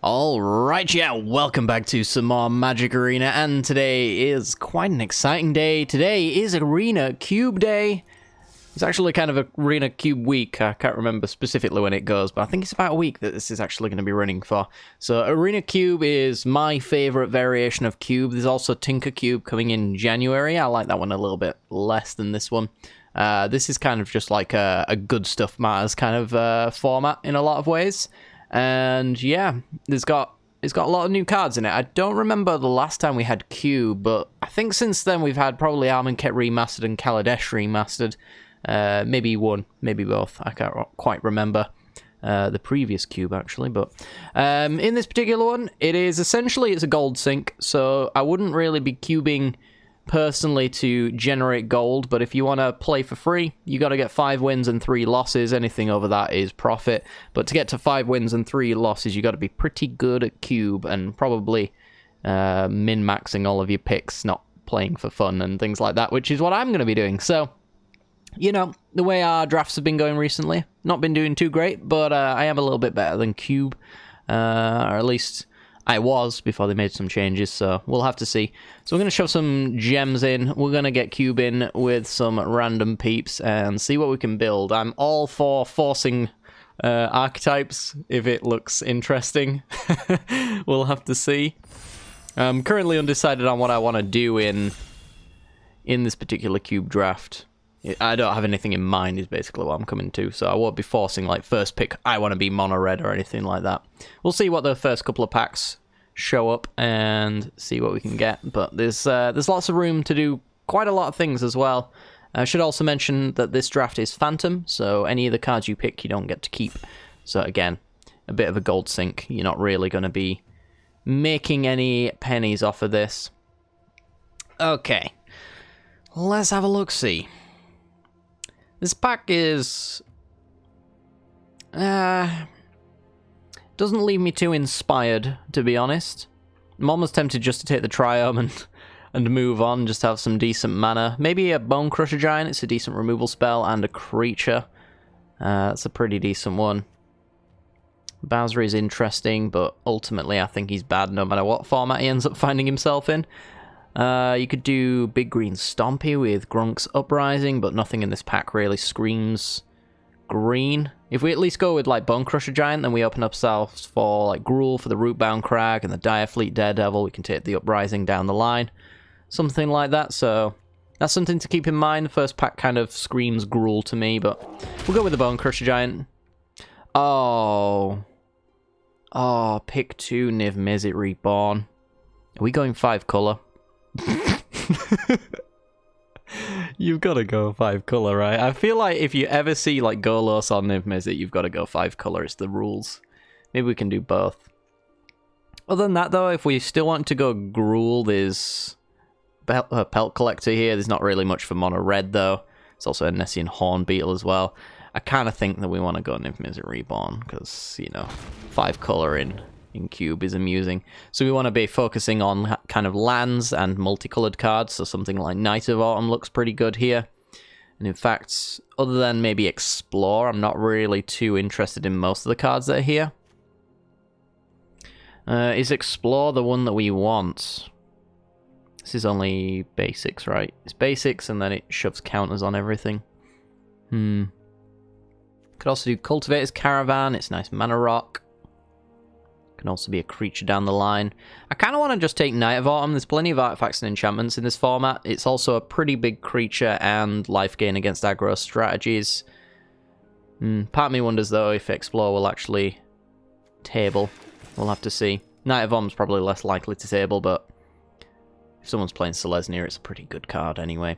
Alright, yeah, welcome back to some more Magic Arena, and today is quite an exciting day. Today is Arena Cube Day. It's actually kind of a Arena Cube week. I can't remember specifically when it goes, but I think it's about a week that this is actually going to be running for. So Arena Cube is my favourite variation of Cube. There's also Tinker Cube coming in January. I like that one a little bit less than this one. This is kind of just like a good stuff matters kind of format in a lot of ways. And yeah, it's got a lot of new cards in it. I don't remember the last time we had Cube, but I think since then we've had probably Amonkhet Remastered and Kaladesh Remastered. Maybe one, maybe both. I can't quite remember the previous Cube, actually. But in this particular one, it's a gold sink, so I wouldn't really be cubing personally to generate gold, but if you want to play for free, you got to get 5 wins and 3 losses. Anything over that is profit, but to get to 5 wins and 3 losses, you got to be pretty good at Cube and probably min-maxing all of your picks, not playing for fun and things like that, which is what I'm going to be doing. So, you know, the way our drafts have been going recently, not been doing too great, but I am a little bit better than Cube, or at least I was before they made some changes, so we'll have to see. So we're going to shove some gems in. We're going to get Cube in with some random peeps and see what we can build. I'm all for forcing archetypes if it looks interesting. We'll have to see. I'm currently undecided on what I want to do in this particular Cube draft. I don't have anything in mind is basically what I'm coming to, so I won't be forcing like first pick I want to be mono red or anything like that. We'll see what the first couple of packs show up and see what we can get, but there's lots of room to do quite a lot of things as well. I should also mention that this draft is Phantom, so any of the cards you pick you don't get to keep. So again, a bit of a gold sink. You're not really going to be making any pennies off of this. Okay, let's have a look-see. This pack is doesn't leave me too inspired, to be honest. I'm almost tempted just to take the Triome and move on, just have some decent mana. Maybe a Bone Crusher Giant, it's a decent removal spell, and a creature. That's a pretty decent one. Bowser is interesting, but ultimately I think he's bad no matter what format he ends up finding himself in. You could do Big Green Stompy with Grunk's Uprising, but nothing in this pack really screams green. If we at least go with like Bone Crusher Giant, then we open up ourselves for like Gruul for the Rootbound Crag and the Direfleet Daredevil. We can take the Uprising down the line. Something like that, so that's something to keep in mind. The first pack kind of screams Gruul to me, but we'll go with the Bone Crusher Giant. Oh, pick 2 Niv Mizzet Reborn. Are we going 5 color? You've got to go 5 color, right? I feel like if you ever see like Golos or Niv Mizzet, you've got to go 5 color. It's the rules. Maybe we can do both. Other than that, though, if we still want to go Gruul, there's a Pelt Collector here. There's not really much for mono red, though. It's also a Nessian Horn Beetle as well. I kind of think that we want to go Niv Mizzet Reborn because, you know, 5 color in Cube is amusing. So we want to be focusing on kind of lands and multicolored cards, so something like Night of Autumn looks pretty good here. And in fact, other than maybe Explore, I'm not really too interested in most of the cards that are here. Is Explore the one that we want? This is only basics, right? It's basics and then it shoves counters on everything. Could also do Cultivator's Caravan, it's nice mana rock. Can also be a creature down the line. I kind of want to just take Night of Autumn. There's plenty of artifacts and enchantments in this format. It's also a pretty big creature and life gain against aggro strategies. Part of me wonders, though, if Explore will actually table. We'll have to see. Night of Autumn's probably less likely to table, but if someone's playing Selesnya, it's a pretty good card anyway.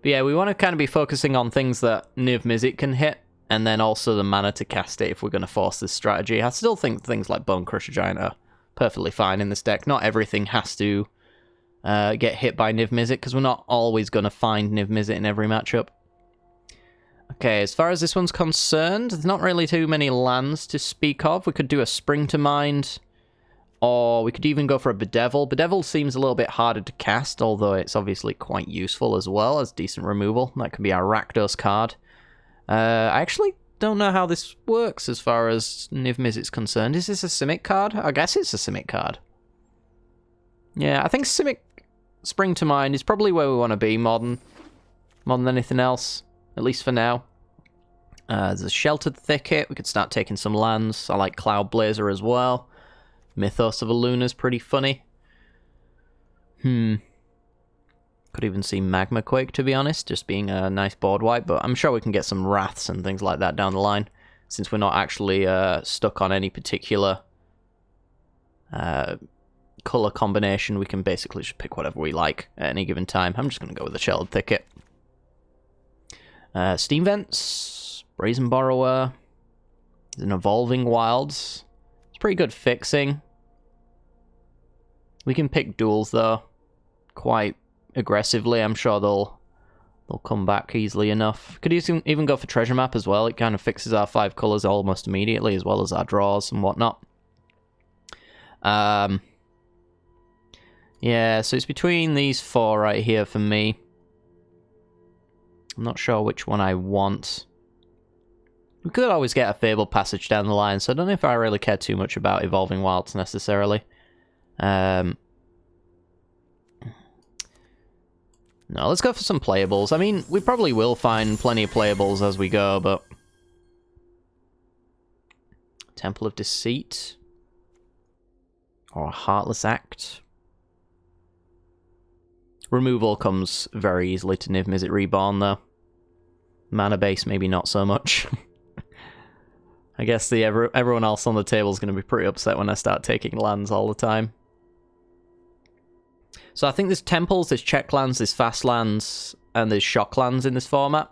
But yeah, we want to kind of be focusing on things that Niv Mizzet can hit, and then also the mana to cast it if we're going to force this strategy. I still think things like Bone Crusher Giant are perfectly fine in this deck. Not everything has to get hit by Niv Mizzet, because we're not always going to find Niv Mizzet in every matchup. Okay, as far as this one's concerned, there's not really too many lands to speak of. We could do a Spring to Mind, or we could even go for a Bedevil. Bedevil seems a little bit harder to cast, although it's obviously quite useful as well as decent removal. That could be our Rakdos card. I actually don't know how this works as far as Niv Mizzet's concerned. Is this a Simic card? I guess it's a Simic card. Yeah, I think Simic Spring to Mind is probably where we want to be more than anything else, at least for now. There's a Sheltered Thicket. We could start taking some lands. I like Cloud Blazer as well. Mythos of Aluna's pretty funny. Could even see Magma Quake, to be honest, just being a nice board wipe, but I'm sure we can get some Wraths and things like that down the line, since we're not actually stuck on any particular colour combination. We can basically just pick whatever we like at any given time. I'm just going to go with the Sheltered Thicket. Steam Vents, Brazen Borrower, an Evolving Wilds. It's pretty good fixing. We can pick duels, though, quite aggressively. I'm sure they'll come back easily enough. Could even go for Treasure Map as well. It kind of fixes our 5 colours almost immediately, as well as our draws and whatnot. Yeah, so it's between these 4 right here for me. I'm not sure which one I want. We could always get a Fabled Passage down the line, so I don't know if I really care too much about Evolving Wilds necessarily. No, let's go for some playables. I mean, we probably will find plenty of playables as we go, but... Temple of Deceit. Or a Heartless Act. Removal comes very easily to Niv Mizzet Reborn, though. Mana base, maybe not so much. I guess everyone else on the table is going to be pretty upset when I start taking lands all the time. So I think there's temples, there's check lands, there's fast lands, and there's shock lands in this format.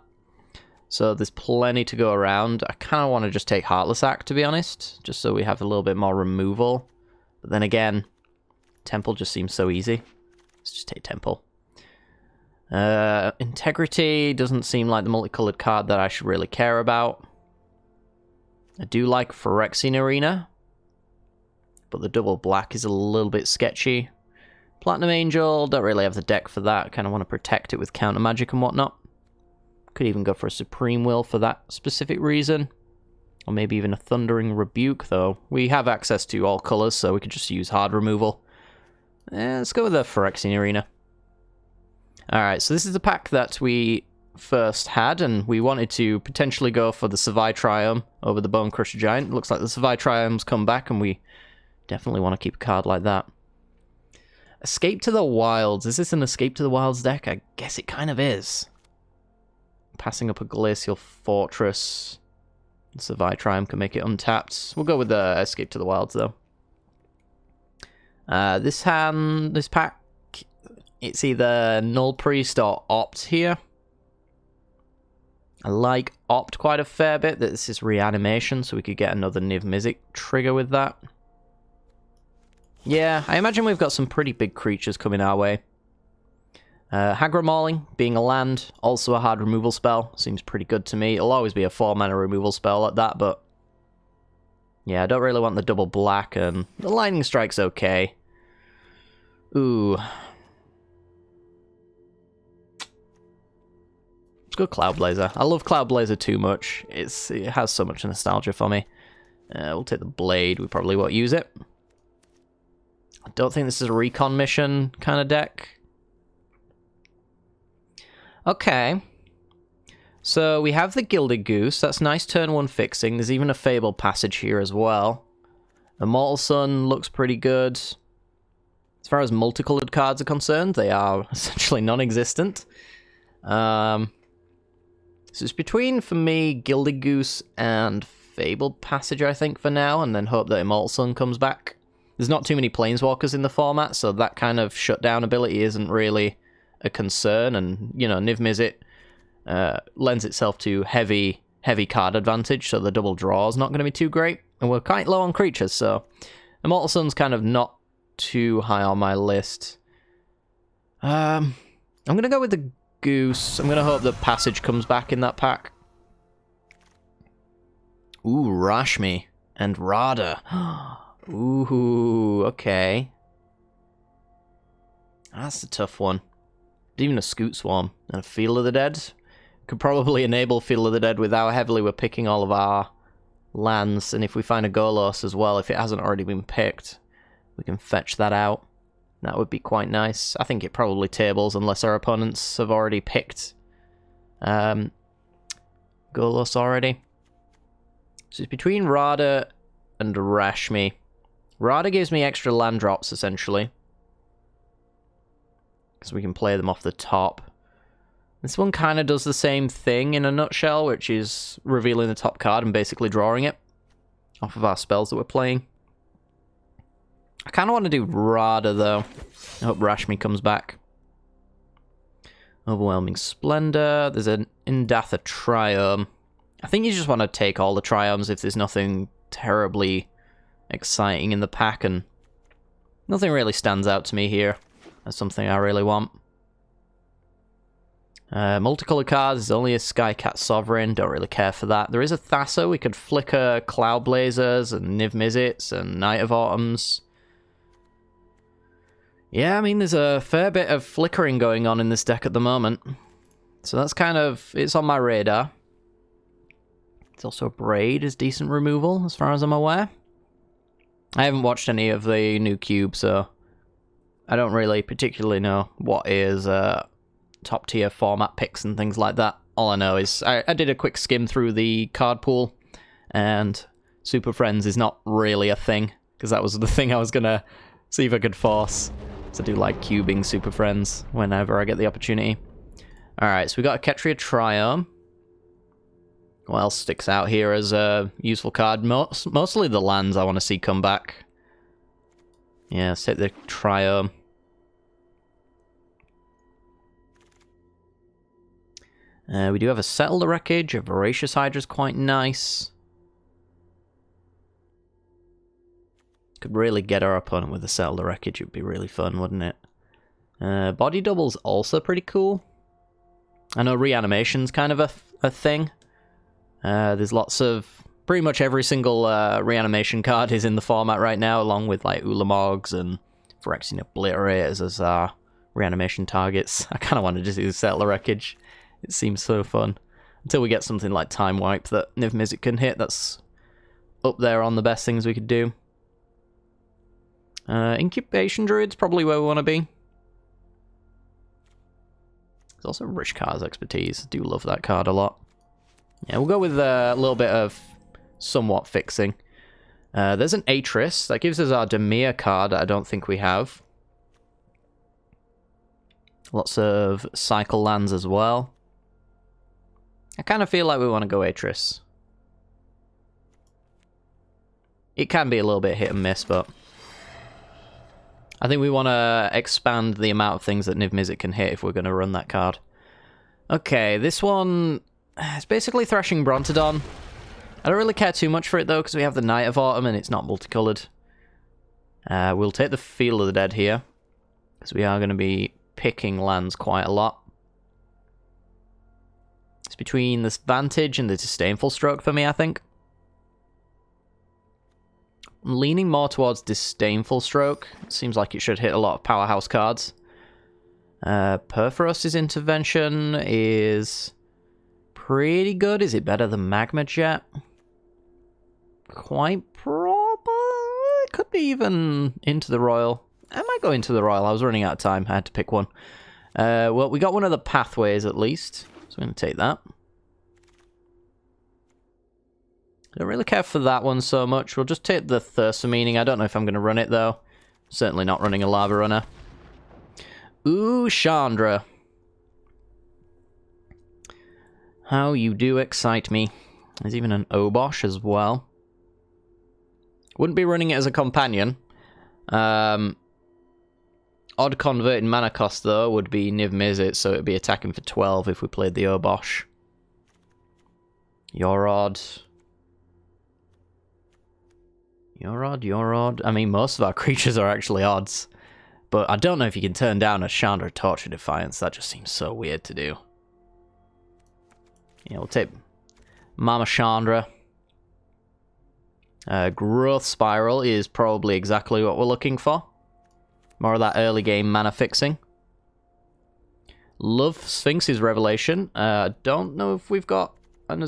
So there's plenty to go around. I kind of want to just take Heartless Act, to be honest, just so we have a little bit more removal. But then again, Temple just seems so easy. Let's just take Temple. Integrity doesn't seem like the multicolored card that I should really care about. I do like Phyrexian Arena, but the double black is a little bit sketchy. Platinum Angel, don't really have the deck for that. Kind of want to protect it with counter magic and whatnot. Could even go for a Supreme Will for that specific reason. Or maybe even a Thundering Rebuke, though. We have access to all colors, so we could just use hard removal. Let's go with the Phyrexian Arena. Alright, so this is the pack that we first had, and we wanted to potentially go for the Savai Triumph over the Bone Crusher Giant. Looks like the Savai Triumph's come back, and we definitely want to keep a card like that. Escape to the Wilds. Is this an Escape to the Wilds deck? I guess it kind of is. Passing up a Glacial Fortress. Savai Triumph can make it untapped. We'll go with the Escape to the Wilds, though. This pack, it's either Null Priest or Opt here. I like Opt quite a fair bit. This is Reanimation, so we could get another Niv Mizzet trigger with that. Yeah, I imagine we've got some pretty big creatures coming our way. Hagra Mauling, being a land, also a hard removal spell. Seems pretty good to me. It'll always be a 4-mana removal spell at that, but... yeah, I don't really want the double black, and the Lightning Strike's okay. Ooh. Let's go Cloud Blazer. I love Cloud Blazer too much. It has so much nostalgia for me. We'll take the Blade. We probably won't use it. I don't think this is a recon mission kind of deck. Okay. So we have the Gilded Goose. That's nice turn 1 fixing. There's even a Fabled Passage here as well. Immortal Sun looks pretty good. As far as multicolored cards are concerned, they are essentially non-existent. So it's between, for me, Gilded Goose and Fabled Passage, I think, for now, and then hope that Immortal Sun comes back. There's not too many Planeswalkers in the format, so that kind of shutdown ability isn't really a concern, and, you know, Niv Mizzet lends itself to heavy card advantage, so the double draw is not going to be too great, and we're quite low on creatures, so Immortal Sun's kind of not too high on my list. I'm going to go with the Goose. I'm going to hope that Passage comes back in that pack. Ooh, Rashmi and Rada. Ooh, okay. That's a tough one. Even a Scoot Swarm and a Field of the Dead. Could probably enable Field of the Dead with how heavily we're picking all of our lands, and if we find a Golos as well, if it hasn't already been picked, we can fetch that out. That would be quite nice. I think it probably tables unless our opponents have already picked Golos already. So it's between Rada and Rashmi. Rada gives me extra land drops, essentially, because we can play them off the top. This one kind of does the same thing in a nutshell, which is revealing the top card and basically drawing it off of our spells that we're playing. I kind of want to do Rada, though. I hope Rashmi comes back. Overwhelming Splendor. There's an Indatha Triome. I think you just want to take all the Triomes if there's nothing terribly exciting in the pack, and nothing really stands out to me here as something I really want. Multicolored cards is only a Skycat Sovereign, don't really care for that. There is a Thassa, we could flicker Cloud Blazers and Niv Mizzets and Night of Autumns. Yeah, I mean, there's a fair bit of flickering going on in this deck at the moment. So that's kind of, it's on my radar. It's also Braid is decent removal, as far as I'm aware. I haven't watched any of the new cube, so I don't really particularly know what is top tier format picks and things like that. All I know is I did a quick skim through the card pool, and Super Friends is not really a thing, because that was the thing I was going to see if I could force to do, like, cubing Super Friends whenever I get the opportunity. Alright, so we got a Ketria Triome. What else sticks out here as a useful card? Mostly the lands I want to see come back. Yeah, let's take the Triome. We do have a Settle the Wreckage. A Voracious Hydra's quite nice. Could really get our opponent with a Settle the Wreckage. It'd be really fun, wouldn't it? Body Double's also pretty cool. I know Reanimation's kind of a thing. There's lots of... Pretty much every single Reanimation card is in the format right now, along with, like, Ulamogs and Phyrexian Obliterators as our Reanimation targets. I kind of wanted to do Settle the Wreckage. It seems so fun. Until we get something like Time Wipe that Niv Mizzet can hit, that's up there on the best things we could do. Incubation Druid's probably where we want to be. There's also Rich Card's Expertise. I do love that card a lot. Yeah, we'll go with a little bit of somewhat fixing. There's an Atris. That gives us our Demir card that I don't think we have. Lots of cycle lands as well. I kind of feel like we want to go Atris. It can be a little bit hit and miss, but I think we want to expand the amount of things that Niv Mizzet can hit if we're going to run that card. Okay, this one is basically Thrashing Brontodon. I don't really care too much for it, though, because we have the Night of Autumn and it's not multicolored. We'll take the Field of the Dead here, because we are going to be picking lands quite a lot. It's between this Vantage and the Disdainful Stroke for me, I think. I'm leaning more towards Disdainful Stroke. It seems like it should hit a lot of powerhouse cards. Perforost's Intervention is pretty good. Is it better than Magma Jet? Quite proper. It could be even Into the Royal. I might go Into the Royal. I was running out of time. I had to pick one. Well, we got one of the pathways at least, so I'm going to take that. I don't really care for that one so much. We'll just take the Thirst for Meaning. I don't know if I'm going to run it, though. Certainly not running a Lava Runner. Ooh, Chandra. How you do excite me. There's even an Obosh as well. Wouldn't be running it as a companion. Odd converting mana cost, though, would be Niv Mizzet, so it would be attacking for 12 if we played the Obosh. You're odd. You're odd, you're odd. I mean, most of our creatures are actually odds. But I don't know if you can turn down a Chandra Torture Defiance. That just seems so weird to do. Yeah, we'll take Mama Chandra. Growth Spiral is probably exactly what we're looking for. More of that early game mana fixing. Love Sphinx's Revelation. Don't know if we've got an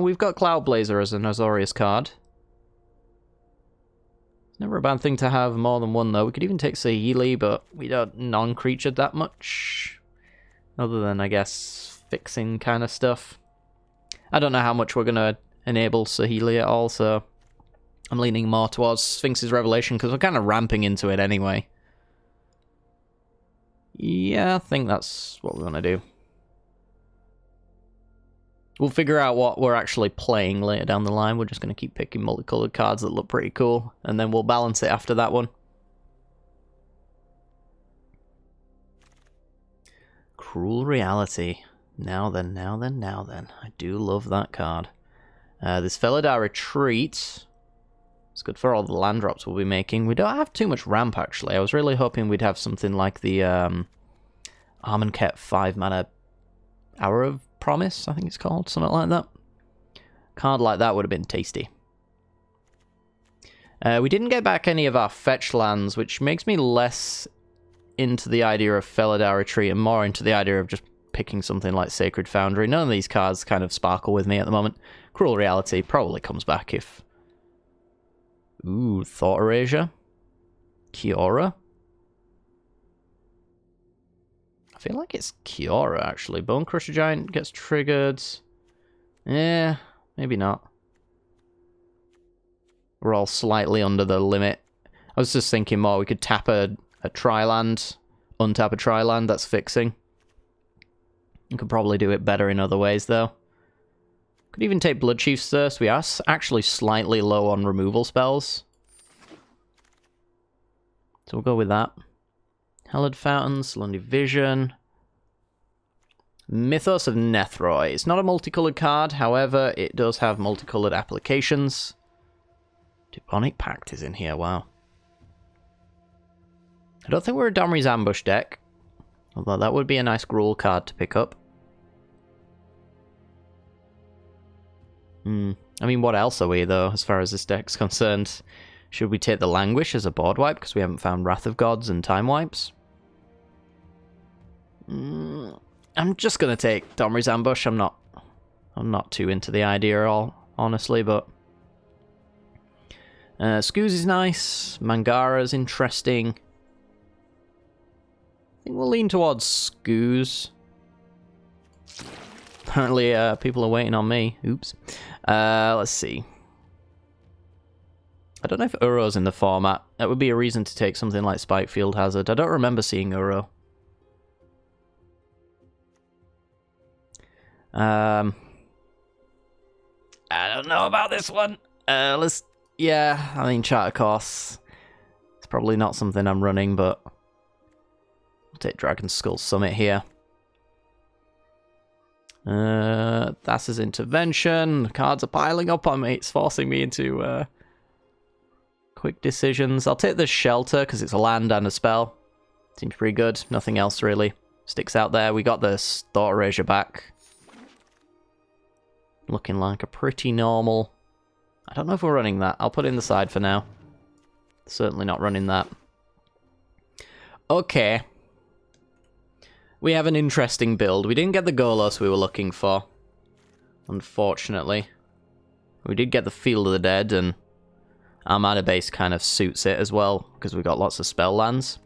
we've got Cloudblazer as an Azorius card. It's never a bad thing to have more than one, though. We could even take Saheeli, but we don't non-creature that much. Other than, I guess, fixing kind of stuff. I don't know how much we're going to enable Saheeli at all, so I'm leaning more towards Sphinx's Revelation, because we're kind of ramping into it anyway. Yeah, I think that's what we're going to do. We'll figure out what we're actually playing later down the line. We're just going to keep picking multicolored cards that look pretty cool, and then we'll balance it after that one. Cruel Reality. Now then, now then, now then. I do love that card. This Felidar Retreat. It's good for all the land drops we'll be making. We don't have too much ramp, actually. I was really hoping we'd have something like the Armenket 5-mana Hour of Promise, I think it's called. Something like that. Card like that would have been tasty. We didn't get back any of our fetch lands, which makes me less into the idea of Felidar Retreat and more into the idea of just picking something like Sacred Foundry. None of these cards kind of sparkle with me at the moment. Cruel Reality probably comes back if... Ooh, Thought Erasure. Kiora. I feel like it's Kiora, actually. Bone Crusher Giant gets triggered. Yeah, maybe not. We're all slightly under the limit. I was just thinking more, we could tap a tri-land, untap a tri-land, that's fixing. You could probably do it better in other ways, though. Could even take Bloodchief's Thirst. We are actually slightly low on removal spells. So we'll go with that. Hallowed Fountains, Lundy Vision. Mythos of Nethroi. It's not a multicolored card, however, it does have multicolored applications. Demonic Pact is in here, wow. I don't think we're a Domri's Ambush deck, although that would be a nice Gruul card to pick up. I mean, what else are we, though, as far as this deck's concerned? Should we take the Languish as a board wipe, because we haven't found Wrath of Gods and Time Wipes? I'm just going to take Domri's Ambush. I'm not too into the idea at all, honestly, but... Skoos is nice. Mangara's interesting. I think we'll lean towards Skoos. Apparently, people are waiting on me. Oops. Let's see. I don't know if Uro's in the format. That would be a reason to take something like Spikefield Hazard. I don't remember seeing Uro. I don't know about this one. Yeah, I mean, Charter Course. It's probably not something I'm running, but I'll take Dragon Skull Summit here. That's his intervention. The cards are piling up on me. It's forcing me into quick decisions. I'll take the Shelter because it's a land and a spell. Seems pretty good. Nothing else really sticks out there. We got the Thought Erasure back. Looking like a pretty normal... I don't know if we're running that. I'll put it in the side for now. Certainly not running that. Okay. We have an interesting build. We didn't get the Golos we were looking for, unfortunately. We did get the Field of the Dead, and our mana base kind of suits it as well, because we got lots of spell lands,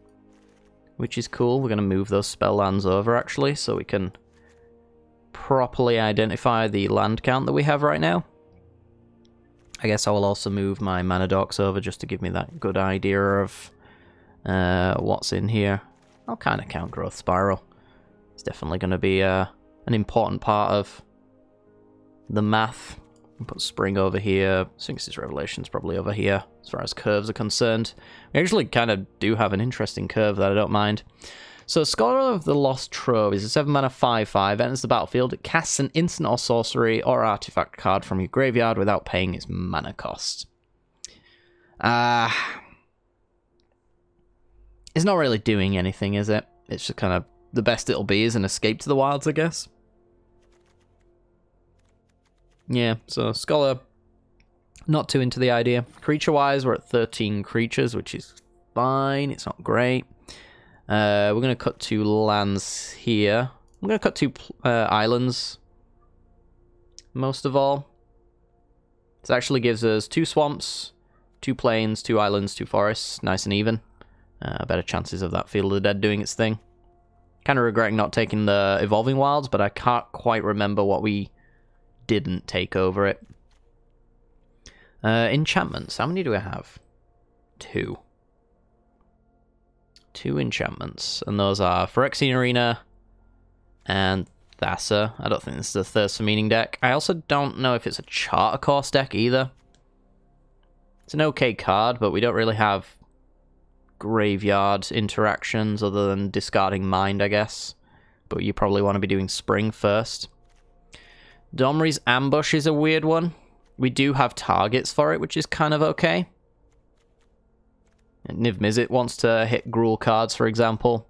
which is cool. We're going to move those spell lands over, actually, so we can properly identify the land count that we have right now. I guess I will also move my mana dorks over just to give me that good idea of what's in here. I'll kind of count Growth Spiral. It's definitely going to be an important part of the math. I'll put Spring over here. Sphinx's Revelation's probably over here, as far as curves are concerned. We actually kind of do have an interesting curve that I don't mind. So, Scholar of the Lost Trove is a 7-mana 5/5, enters the battlefield, it casts an instant or sorcery or artifact card from your graveyard without paying its mana cost. It's not really doing anything, is it? It's just kind of, the best it'll be is an Escape to the Wilds, I guess. Yeah, so Scholar, not too into the idea. Creature-wise, we're at 13 creatures, which is fine, it's not great. We're going to cut 2 lands here. I'm going to cut 2 islands, most of all. This actually gives us 2 swamps, 2 plains, 2 islands, 2 forests, nice and even. Better chances of that Field of the Dead doing its thing. Kind of regretting not taking the Evolving Wilds, but I can't quite remember what we didn't take over it. Enchantments, how many do I have? 2. 2 enchantments, and those are Phyrexian Arena and Thassa. I don't think this is a Thirst for Meaning deck. I also don't know if it's a Charter Course deck either. It's an okay card, but we don't really have graveyard interactions other than discarding Mind, I guess. But you probably want to be doing Spring first. Domri's Ambush is a weird one. We do have targets for it, which is kind of okay. Niv Mizzet wants to hit Gruul cards, for example.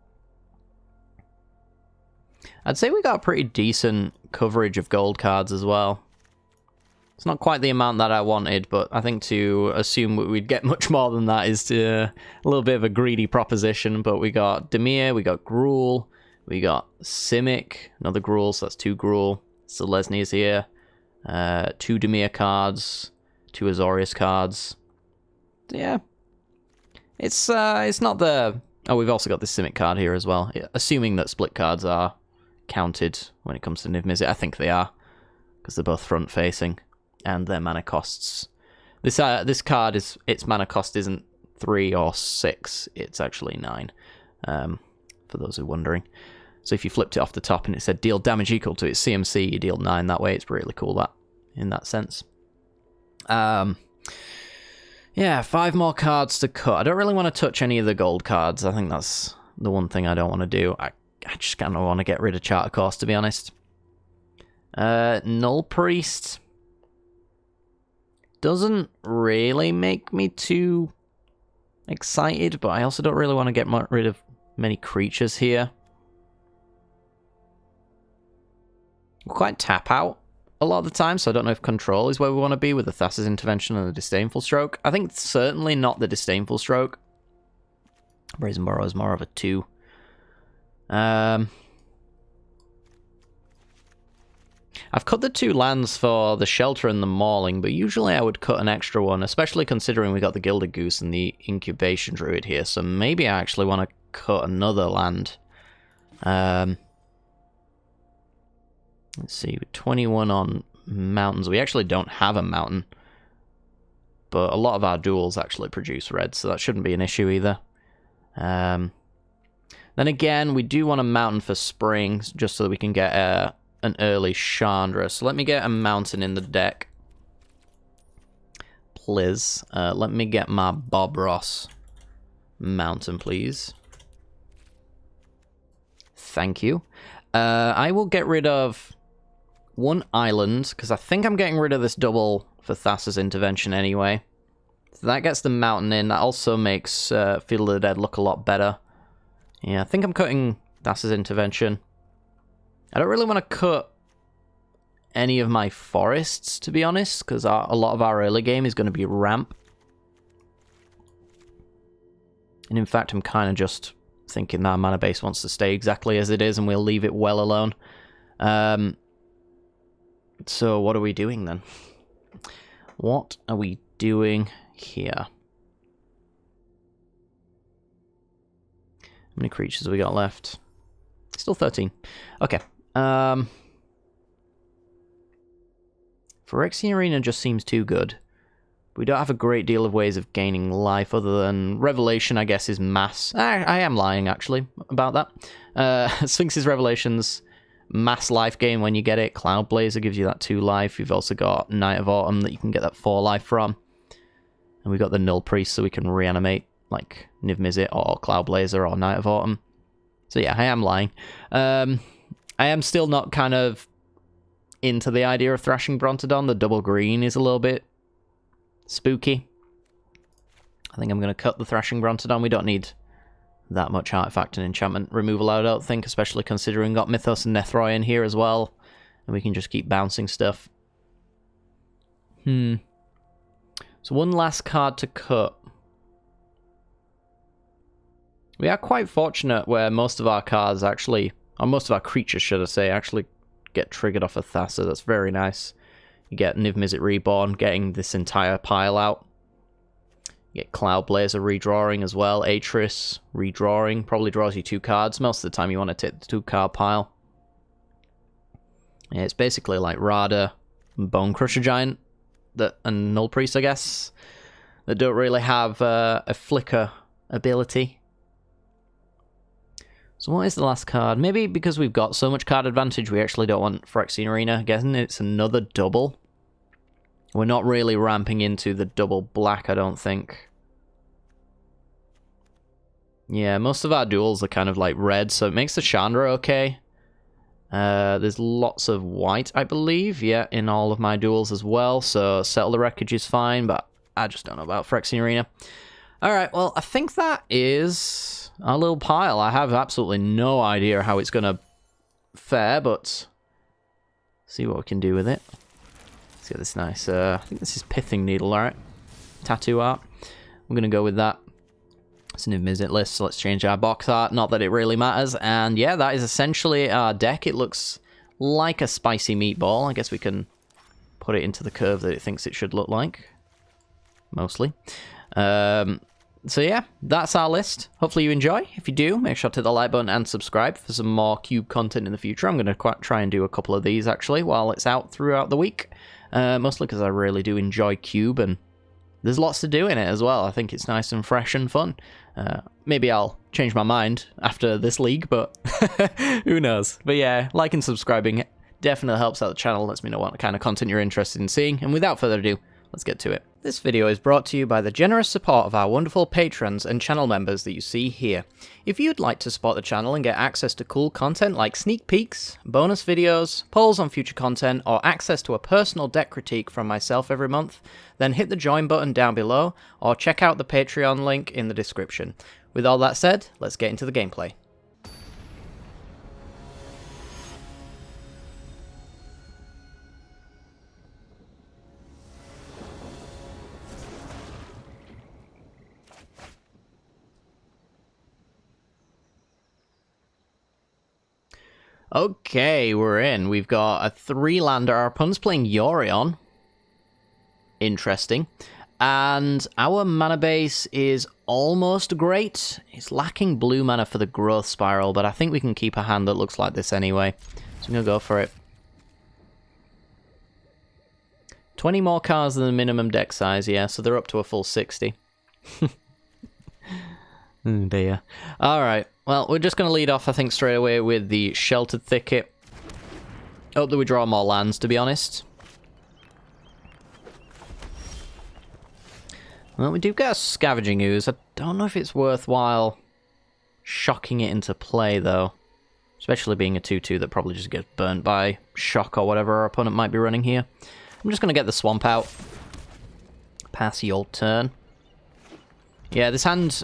I'd say we got pretty decent coverage of gold cards as well. It's not quite the amount that I wanted, but I think to assume we'd get much more than that is a little bit of a greedy proposition. But we got Dimir, we got Gruul, we got Simic, another Gruul, so that's 2 Gruul. Selesny's here. 2 Dimir cards, 2 Azorius cards. Yeah. It's not the... Oh, we've also got this Simic card here as well. Yeah, assuming that split cards are counted when it comes to Niv Mizzet. I think they are, because they're both front-facing. And their mana costs. This card, its mana cost isn't 3 or 6, it's actually 9, for those who are wondering. So if you flipped it off the top and it said deal damage equal to its CMC, you deal 9 that way. It's really cool that, in that sense. Yeah, 5 more cards to cut. I don't really want to touch any of the gold cards. I think that's the one thing I don't want to do. I just kind of want to get rid of Charter Course, to be honest. Null Priest doesn't really make me too excited, but I also don't really want to get rid of many creatures here. We're quite tap out a lot of the time, so I don't know if control is where we want to be with the Thassa's Intervention and the Disdainful Stroke. I think certainly not the Disdainful Stroke. Brazen Borrow is more of a 2. I've cut the 2 lands for the Shelter and the Mauling, but usually I would cut an extra one, especially considering we got the Gilded Goose and the Incubation Druid here, so maybe I actually want to cut another land. Let's see, 21 on mountains. We actually don't have a mountain, but a lot of our duels actually produce red, so that shouldn't be an issue either. Then again, we do want a mountain for spring, just so that we can get an early Chandra. So let me get a mountain in the deck. Please. Let me get my Bob Ross mountain, please. Thank you. I will get rid of 1 island, because I think I'm getting rid of this double for Thassa's Intervention anyway. So that gets the mountain in. That also makes Field of the Dead look a lot better. Yeah, I think I'm cutting Thassa's Intervention. I don't really want to cut any of my forests, to be honest, because a lot of our early game is going to be ramp. And in fact, I'm kind of just thinking that our mana base wants to stay exactly as it is, and we'll leave it well alone. So what are we doing then? What are we doing here? How many creatures have we got left? Still 13. Okay. Phyrexian Arena just seems too good. We don't have a great deal of ways of gaining life other than Revelation, I guess, is mass. I am lying, actually, about that. Sphinx's Revelation's mass life gain when you get it. Cloud Blazer gives you that 2 life. You've also got Night of Autumn that you can get that 4 life from. And we've got the Null Priest so we can reanimate, like Niv Mizzet or Cloud Blazer or Night of Autumn. So yeah, I am lying. I am still not kind of into the idea of Thrashing Brontodon. The double green is a little bit spooky. I think I'm going to cut the Thrashing Brontodon. We don't need that much artifact and enchantment removal, I don't think, especially considering we've got Mythos and Nethroi in here as well. And we can just keep bouncing stuff. So one last card to cut. We are quite fortunate where most of our cards actually or most of our creatures, should I say, actually get triggered off of Thassa. That's very nice. You get Niv Mizzet Reborn, getting this entire pile out. You get Cloudblazer redrawing as well. Atris redrawing, probably draws you 2 cards. Most of the time you want to take the 2-card pile. Yeah, it's basically like Rada and Bone Crusher Giant and Null Priest, I guess, that don't really have a flicker ability. So what is the last card? Maybe because we've got so much card advantage, we actually don't want Phyrexian Arena. Again, it's another double. We're not really ramping into the double black, I don't think. Yeah, most of our duels are kind of like red, so it makes the Chandra okay. There's lots of white, I believe, yeah, in all of my duels as well, so Settle the Wreckage is fine, but I just don't know about Phyrexian Arena. Alright, well, I think that is our little pile. I have absolutely no idea how it's going to fare, but see what we can do with it. Let's get this nice, I think this is Pithing Needle, alright? Tattoo art. We're going to go with that. It's a Niv Mizzet list, so let's change our box art. Not that it really matters. And yeah, that is essentially our deck. It looks like a spicy meatball. I guess we can put it into the curve that it thinks it should look like. Mostly. So yeah, that's our list. Hopefully you enjoy. If you do, make sure to hit the like button and subscribe for some more Cube content in the future. I'm going to try and do a couple of these, actually, while it's out throughout the week. Mostly because I really do enjoy Cube, and there's lots to do in it as well. I think it's nice and fresh and fun. Maybe I'll change my mind after this league, but who knows. But yeah, like and subscribing definitely helps out the channel, lets me know what kind of content you're interested in seeing. And without further ado, let's get to it. This video is brought to you by the generous support of our wonderful patrons and channel members that you see here. If you'd like to support the channel and get access to cool content like sneak peeks, bonus videos, polls on future content, or access to a personal deck critique from myself every month, then hit the join button down below, or check out the Patreon link in the description. With all that said, let's get into the gameplay. Okay, we're in. We've got a 3-lander. Our opponent's playing Yorion. Interesting. And our mana base is almost great. It's lacking blue mana for the growth spiral, but I think we can keep a hand that looks like this anyway. So I'm going to go for it. 20 more cards than the minimum deck size, yeah, so they're up to a full 60. Oh dear. Alright, well, we're just going to lead off, I think, straight away with the Sheltered Thicket. Hope that we draw more lands, to be honest. Well, we do get a Scavenging Ooze. I don't know if it's worthwhile shocking it into play, though. Especially being a 2-2 that probably just gets burnt by Shock or whatever our opponent might be running here. I'm just going to get the Swamp out. Pass your turn. Yeah, this hand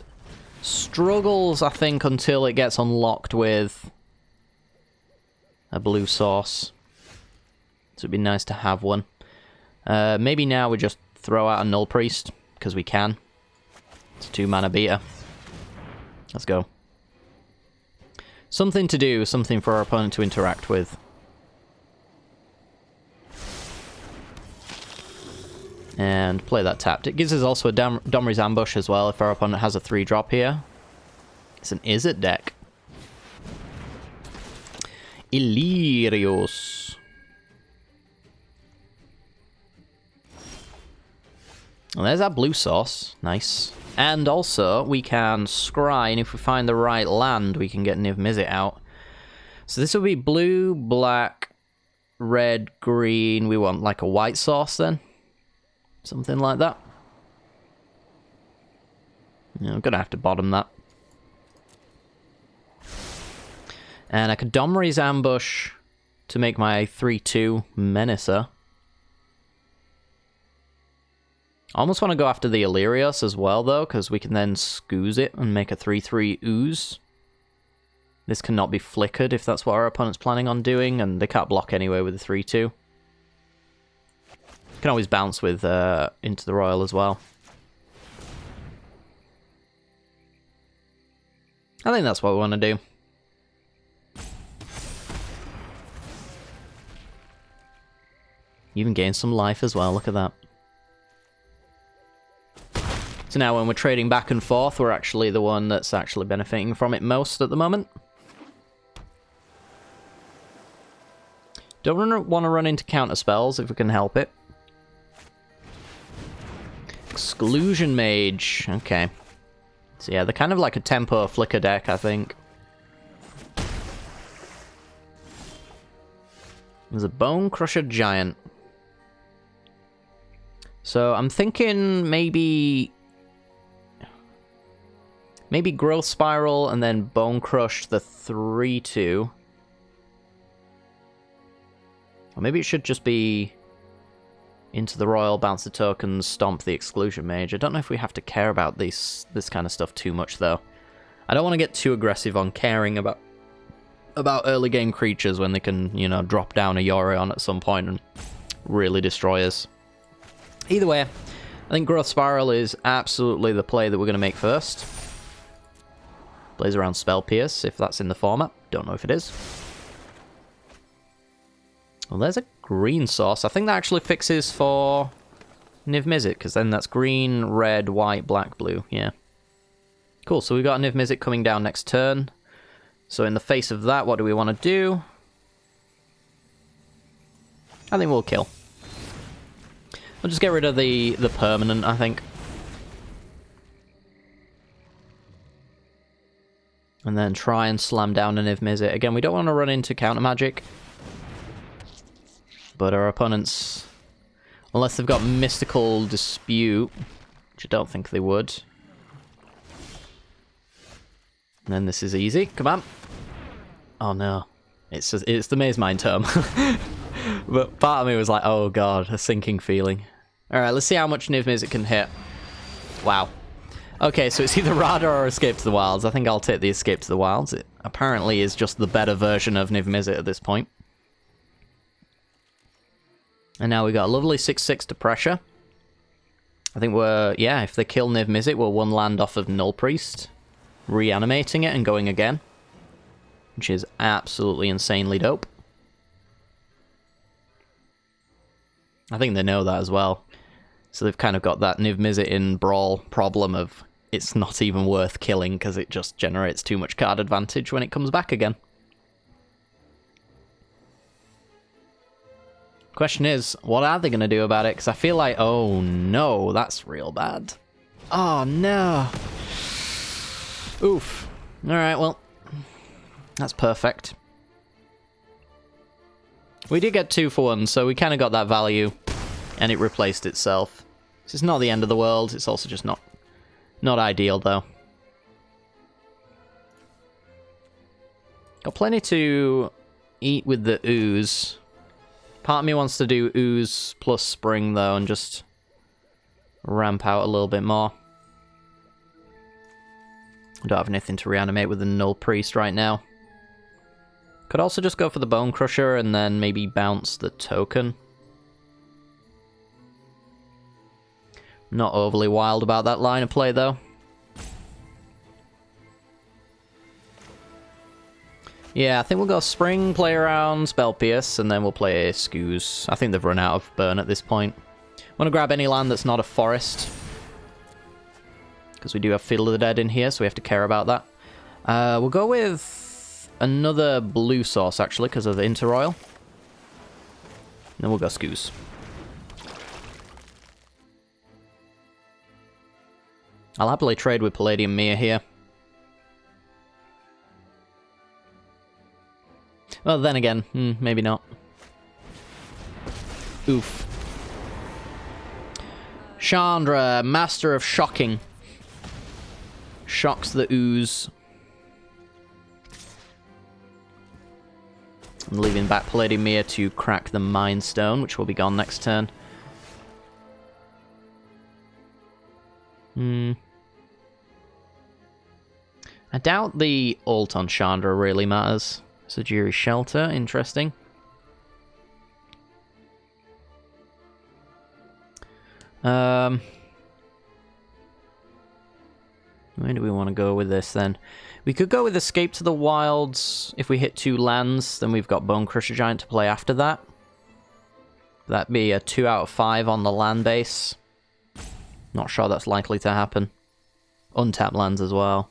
struggles, I think, until it gets unlocked with a blue source. So it'd be nice to have one. Maybe now we just throw out a Null Priest, because we can. It's a 2-mana beater. Let's go. Something to do, something for our opponent to interact with. And play that tapped. It gives us also a Domri's Ambush as well if our opponent has a 3-drop here. It's an Izzet deck. Illyrios. Well, there's our blue source. Nice. And also, we can scry, and if we find the right land, we can get Niv Mizzet out. So this will be blue, black, red, green. We want like a white source then. Something like that. Yeah, I'm going to have to bottom that. And I could Domri's Ambush to make my 3-2 Menacer. I almost want to go after the Illyrios as well, though, because we can then Scooze it and make a 3-3 Ooze. This cannot be flickered if that's what our opponent's planning on doing, and they can't block anyway with the 3-2. Can always bounce with Into the Royal as well. I think that's what we want to do. You even gain some life as well, look at that. So now when we're trading back and forth, we're actually the one that's actually benefiting from it most at the moment. Don't want to run into counter spells if we can help it. Exclusion Mage, okay. So yeah, they're kind of like a tempo flicker deck, I think. There's a Bone Crusher Giant. So I'm thinking maybe Growth Spiral and then Bone Crush the 3/2. Or maybe it should just be into the Royal, bounce the tokens, stomp the Exclusion Mage. I don't know if we have to care about this kind of stuff too much, though. I don't want to get too aggressive on caring about early game creatures when they can, you know, drop down a Yorion at some point and really destroy us. Either way, I think Growth Spiral is absolutely the play that we're going to make first. Plays around Spell Pierce, if that's in the format. Don't know if it is. Well, there's a green source. I think that actually fixes for Niv Mizzet, because then that's green, red, white, black, blue. Yeah. Cool, so we've got Niv Mizzet coming down next turn. So in the face of that, what do we want to do? I think we'll kill. We'll just get rid of the permanent, I think. And then try and slam down a Niv Mizzet. Again, we don't want to run into counter magic. But our opponents, unless they've got Mystical Dispute, which I don't think they would. And then this is easy. Come on. Oh no. It's the Maze Mind term. But part of me was like, oh god, a sinking feeling. Alright, let's see how much Niv Mizzet can hit. Wow. Okay, so it's either Radar or Escape to the Wilds. I think I'll take the Escape to the Wilds. It apparently is just the better version of Niv Mizzet at this point. And now we got a lovely 6/6 to pressure. I think we're, yeah, if they kill Niv Mizzet, we're one land off of Null Priest, reanimating it and going again, which is absolutely insanely dope. I think they know that as well. So they've kind of got that Niv Mizzet in Brawl problem of it's not even worth killing because it just generates too much card advantage when it comes back again. Question is, what are they going to do about it? Because I feel like, oh no, that's real bad. Oh no. Oof. Alright, well, that's perfect. We did get 2 for 1, so we kind of got that value, and it replaced itself. This is not the end of the world, it's also just not ideal, though. Got plenty to eat with the ooze. Part of me wants to do ooze plus spring, though, and just ramp out a little bit more. I don't have anything to reanimate with the Null Priest right now. Could also just go for the Bone Crusher and then maybe bounce the token. Not overly wild about that line of play, though. Yeah, I think we'll go Spring, play around, Spell Pierce, and then we'll play Scoos. I think they've run out of burn at this point. Want to grab any land that's not a forest, because we do have Fiddle of the Dead in here, so we have to care about that. We'll go with another blue source, actually, because of the Interroyal. Then we'll go Scoos. I'll happily trade with Palladium Mia here. Well, then again, maybe not. Oof. Chandra, Master of Shocking. Shocks the ooze. I'm leaving back Palladium Mia to crack the Mind Stone, which will be gone next turn. I doubt the ult on Chandra really matters. Sajiri Shelter, interesting. Where do we want to go with this then? We could go with Escape to the Wilds. If we hit 2 lands, then we've got Bone Crusher Giant to play after that. That'd be a 2 out of 5 on the land base. Not sure that's likely to happen. Untapped lands as well.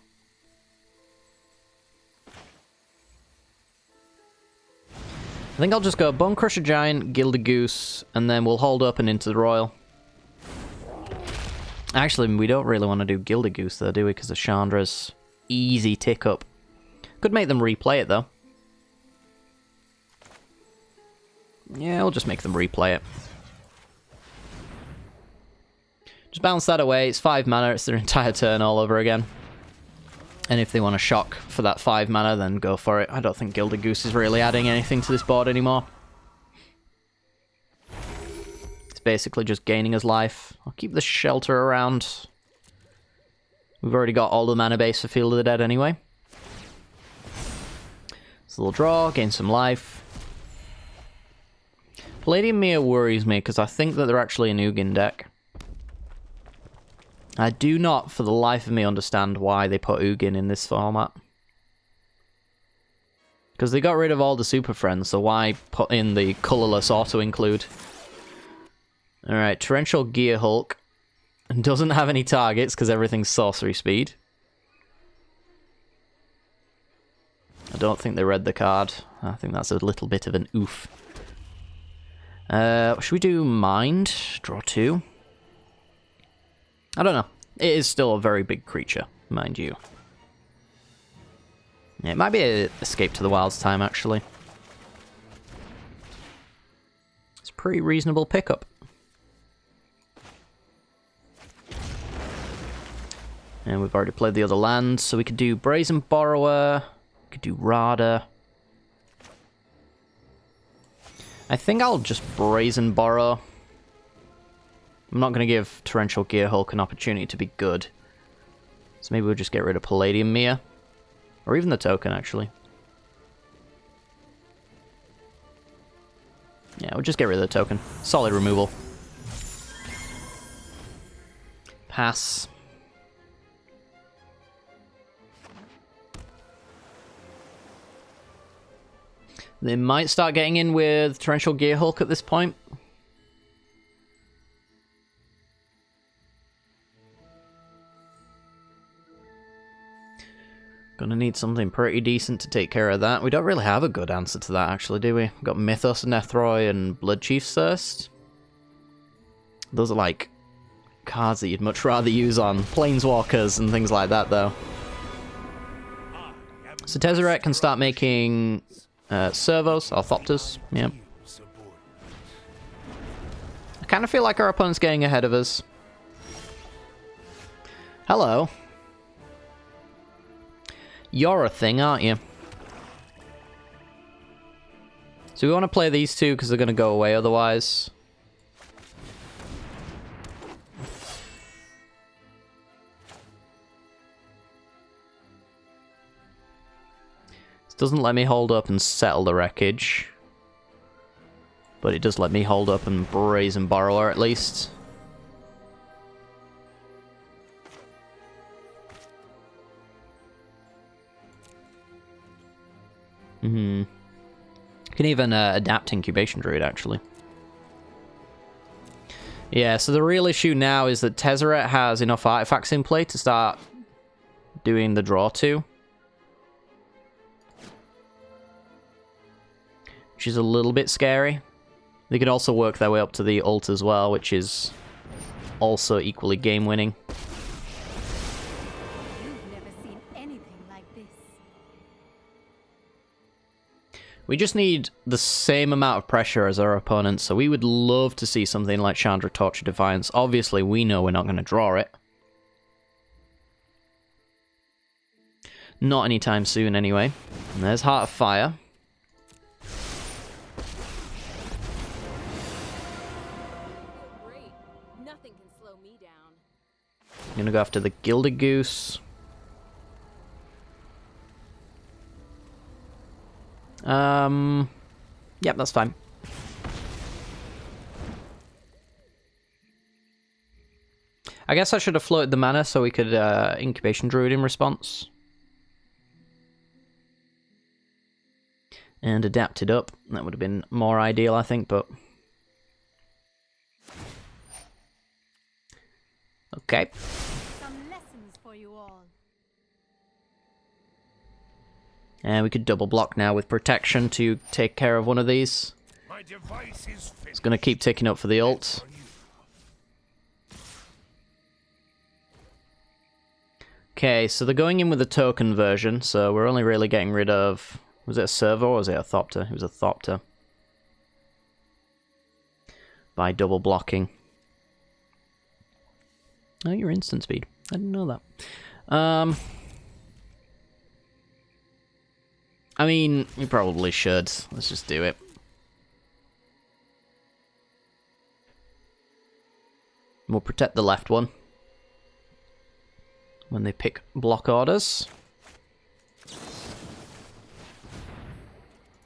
I think I'll just go Bone Crusher Giant, Gilded Goose, and then we'll hold up and into the Royal. Actually, we don't really want to do Gilded Goose though, do we? Because of Chandra's easy tick up. Could make them replay it though. Yeah, we'll just make them replay it. Just bounce that away. It's 5 mana. It's their entire turn all over again. And if they want to shock for that 5 mana, then go for it. I don't think Gilded Goose is really adding anything to this board anymore. It's basically just gaining us life. I'll keep the Shelter around. We've already got all the mana base for Field of the Dead anyway. So we'll draw, gain some life. Palladium Mia worries me because I think that they're actually an Ugin deck. I do not, for the life of me, understand why they put Ugin in this format. Because they got rid of all the Super Friends, so why put in the colourless auto-include? Alright, Torrential Gear Hulk. Doesn't have any targets because everything's sorcery speed. I don't think they read the card. I think that's a little bit of an oof. Should we do Mind? Draw 2. I don't know. It is still a very big creature, mind you. Yeah, it might be an Escape to the Wilds time, actually. It's a pretty reasonable pickup. And we've already played the other lands, so we could do Brazen Borrower, we could do Rada. I think I'll just Brazen Borrow. I'm not going to give Torrential Gear Hulk an opportunity to be good. So maybe we'll just get rid of Palladium Mia. Or even the token, actually. Yeah, we'll just get rid of the token. Solid removal. Pass. They might start getting in with Torrential Gear Hulk at this point. Gonna need something pretty decent to take care of that. We don't really have a good answer to that, actually, do we? We've got Mythos, Nethroi, and Bloodchief's Thirst. Those are, like, cards that you'd much rather use on Planeswalkers and things like that, though. So Tezzeret can start making servos, Orthopters, yeah. I kind of feel like our opponent's getting ahead of us. Hello. You're a thing, aren't you? So we want to play these two because they're going to go away otherwise. This doesn't let me hold up and settle the wreckage. But it does let me hold up and Brazen Borrower at least. You can even adapt Incubation Druid, actually. Yeah, so the real issue now is that Tezzeret has enough artifacts in play to start doing the draw 2. Which is a little bit scary. They could also work their way up to the ult as well, which is also equally game-winning. We just need the same amount of pressure as our opponent, so we would love to see something like Chandra Torture Defiance. Obviously, we know we're not going to draw it. Not anytime soon, anyway. And there's Heart of Fire. Nothing can slow me down. I'm going to go after the Gilded Goose. Yep, that's fine. I guess I should have floated the mana so we could Incubation Druid in response. And adapted up. That would have been more ideal, I think, but Okay. Some lessons for you all. And we could double block now with protection to take care of one of these. My device is finished. It's going to keep ticking up for the ult. Okay, so they're going in with a token version, so we're only really getting rid of... Was it a servo or was it a Thopter? It was a Thopter. By double blocking. Oh, you're instant speed. I didn't know that. I mean, you probably should. Let's just do it. We'll protect the left one when they pick block orders.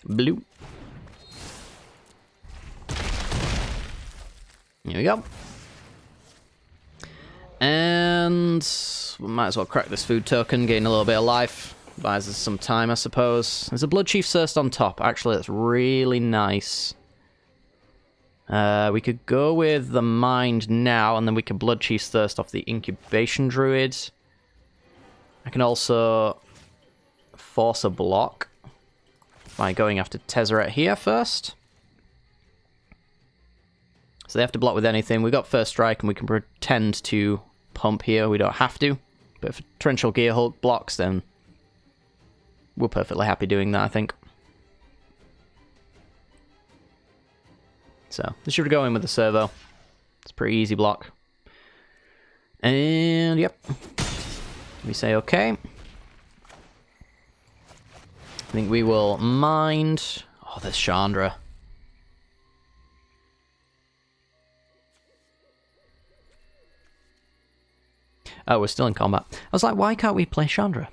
Blue. Here we go. And we might as well crack this food token, gain a little bit of life. Buys us some time, I suppose. There's a Blood Chief Thirst on top. Actually, that's really nice. We could go with the Mind now, and then we can Blood Chief Thirst off the Incubation Druid. I can also force a block by going after Tezzeret here first. So they have to block with anything. We got First Strike, and we can pretend to pump here. We don't have to. But if Torrential Gear Hulk blocks, then we're perfectly happy doing that, I think. So, this should go in with the servo. It's a pretty easy block. And, yep. We say okay. I think we will mind... Oh, there's Chandra. Oh, we're still in combat. I was like, why can't we play Chandra?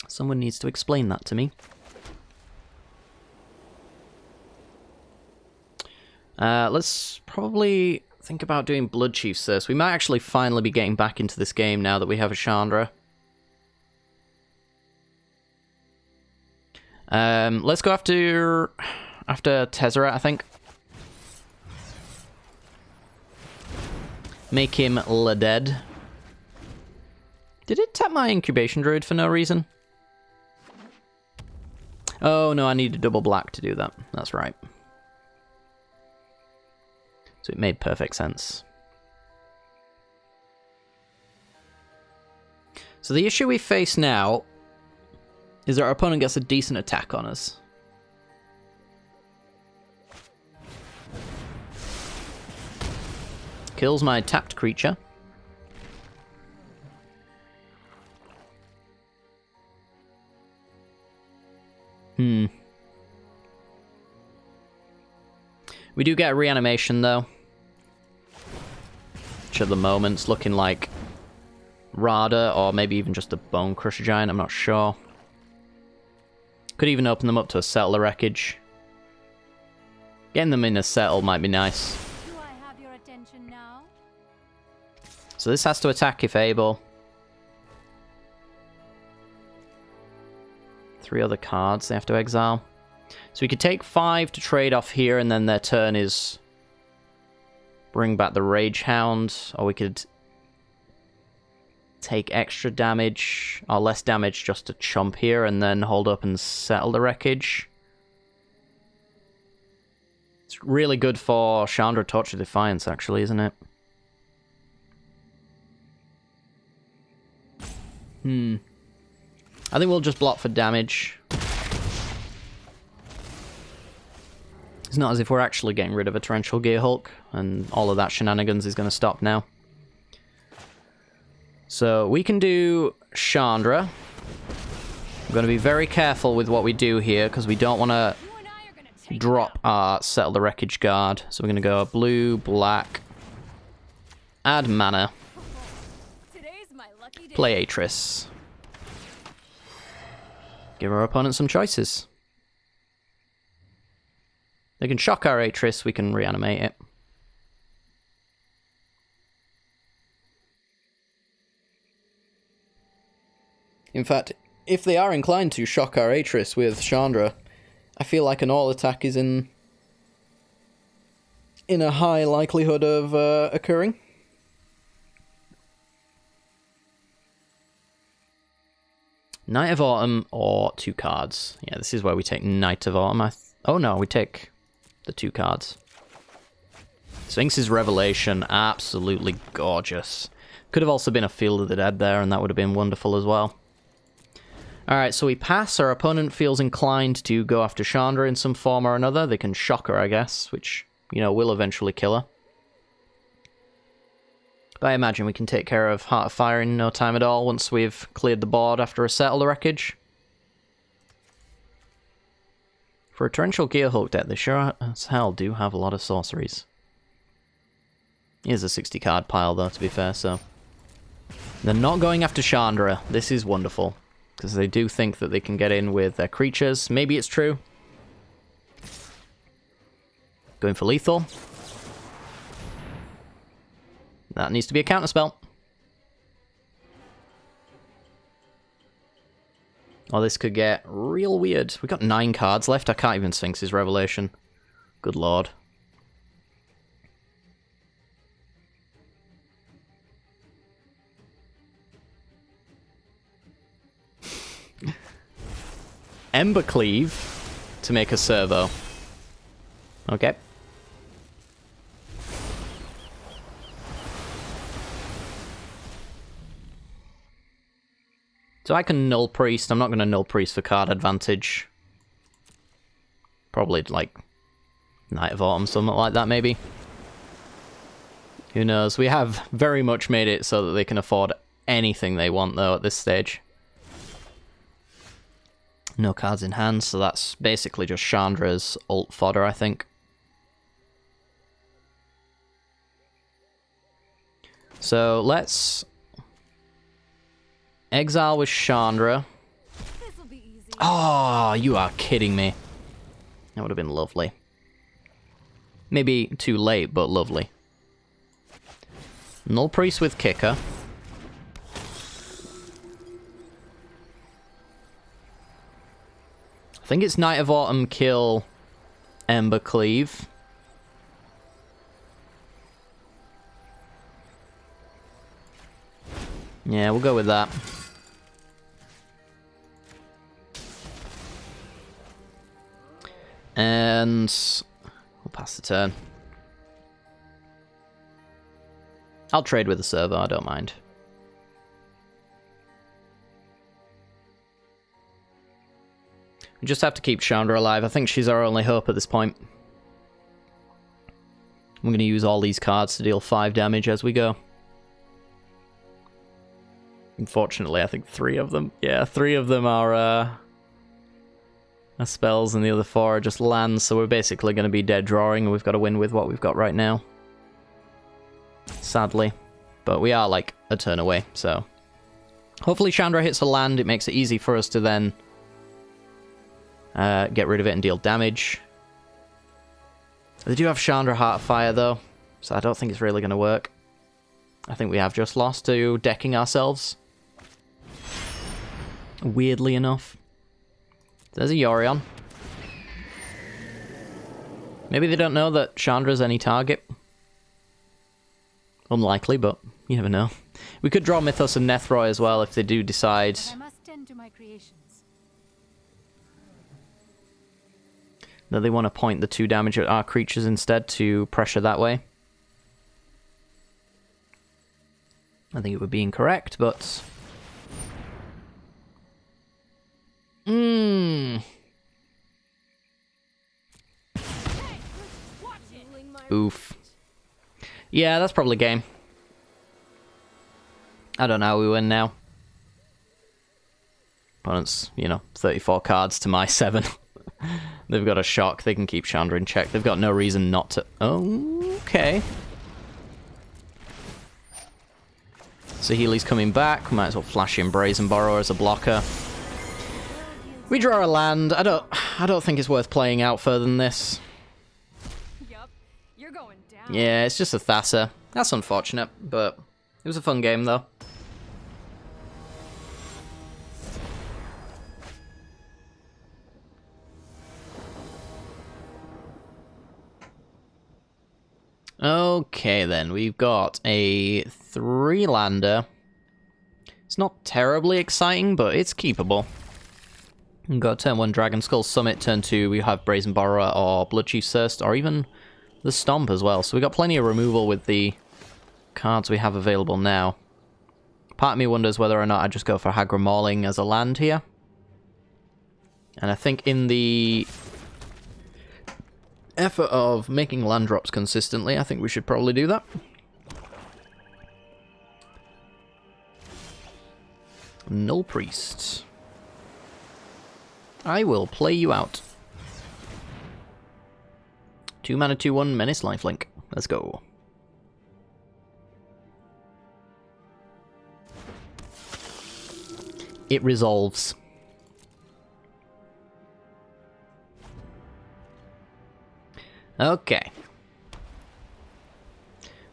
Someone needs to explain that to me. Let's probably think about doing Blood Chiefs first. We might actually finally be getting back into this game now that we have a Chandra. Let's go after Tezzeret, I think. Make him La Dead. Did it tap my Incubation Druid for no reason? Oh, no, I need a double black to do that. That's right. So it made perfect sense. So the issue we face now is that our opponent gets a decent attack on us. Kills my tapped creature. We do get a reanimation, though. Which at the moment's looking like Rada, or maybe even just a Bone Crusher Giant, I'm not sure. Could even open them up to a Settler Wreckage. Getting them in a settle might be nice. Do I have your attention now? So this has to attack if able. 3 other cards they have to exile. So we could take 5 to trade off here, and then their turn is bring back the Rage Hound, or we could take extra damage, or less damage just to chomp here, and then hold up and settle the wreckage. It's really good for Chandra Torch of Defiance, actually, isn't it? I think we'll just block for damage. It's not as if we're actually getting rid of a Torrential Gear Hulk, and all of that shenanigans is going to stop now. So we can do Chandra. We're going to be very careful with what we do here, because we don't want to drop our Settle the Wreckage Guard. So we're going to go blue, black, add mana, Today's my lucky day. play Atris. Give our opponent some choices. They can shock our Atris, we can reanimate it. In fact, if they are inclined to shock our Atris with Chandra, I feel like an all attack is in in a high likelihood of occurring. Knight of Autumn or 2 cards. Yeah, this is where we take Knight of Autumn. Oh no, we take the 2 cards. Sphinx's Revelation, absolutely gorgeous. Could have also been a Field of the Dead there, and that would have been wonderful as well. Alright, so we pass. Our opponent feels inclined to go after Chandra in some form or another. They can shock her, I guess, which, you know, will eventually kill her. But I imagine we can take care of Heart of Fire in no time at all once we've cleared the board after a Settle the Wreckage. For a Torrential Gearhulk deck, they sure as hell do have a lot of sorceries. Here's a 60 card pile though, to be fair, so... They're not going after Chandra. This is wonderful. Because they do think that they can get in with their creatures. Maybe it's true. Going for lethal. That needs to be a counterspell. Oh, this could get real weird. We've got 9 cards left. I can't even Sphinx's Revelation. Good lord. Embercleave to make a servo. Okay. So I can Null Priest. I'm not going to Null Priest for card advantage. Probably like Knight of Autumn, something like that maybe. Who knows? We have very much made it so that they can afford anything they want though at this stage. No cards in hand, so that's basically just Chandra's ult fodder, I think. So let's exile with Chandra. This'll be easy. Oh, you are kidding me. That would have been lovely. Maybe too late, but lovely. Null Priest with Kicker. I think it's Knight of Autumn kill Embercleave. Yeah, we'll go with that. And we'll pass the turn. I'll trade with the servo, I don't mind. We just have to keep Chandra alive. I think she's our only hope at this point. I'm going to use all these cards to deal 5 damage as we go. Unfortunately, I think 3 of them. Yeah, 3 of them are spells, and the other 4 are just lands, so we're basically going to be dead drawing, and we've got to win with what we've got right now. Sadly. But we are, like, a turn away, so... Hopefully Chandra hits a land, it makes it easy for us to then... get rid of it and deal damage. They do have Chandra Heart of Fire, though, so I don't think it's really going to work. I think we have just lost to decking ourselves. Weirdly enough. There's a Yorion. Maybe they don't know that Chandra's any target. Unlikely, but you never know. We could draw Mythos and Nethroi as well if they do decide... I must tend to my creations. that they want to point the 2 damage at our creatures instead to pressure that way. I think it would be incorrect, but... Oof. Yeah, that's probably game. I don't know how we win now. Opponent's, you know, 34 cards to my 7. They've got a shock. They can keep Chandra in check. They've got no reason not to... Oh, okay. So Healy's coming back. We might as well flash in Brazen Borrower as a blocker. We draw a land. I don't think it's worth playing out further than this. Yup, you're going down. Yeah, it's just a Thassa. That's unfortunate, but it was a fun game though. Okay, then. We've got a 3-lander. It's not terribly exciting, but it's keepable. We've got turn 1 Dragon Skull Summit, turn 2 we have Brazen Borrower or Bloodchief's Thirst, or even the Stomp as well. So we've got plenty of removal with the cards we have available now. Part of me wonders whether or not I just go for Hagra Mauling as a land here. And I think in the effort of making land drops consistently, I think we should probably do that. Null Priest. I will play you out. 2 mana, 2/1, Menace Lifelink. Let's go. It resolves. Okay.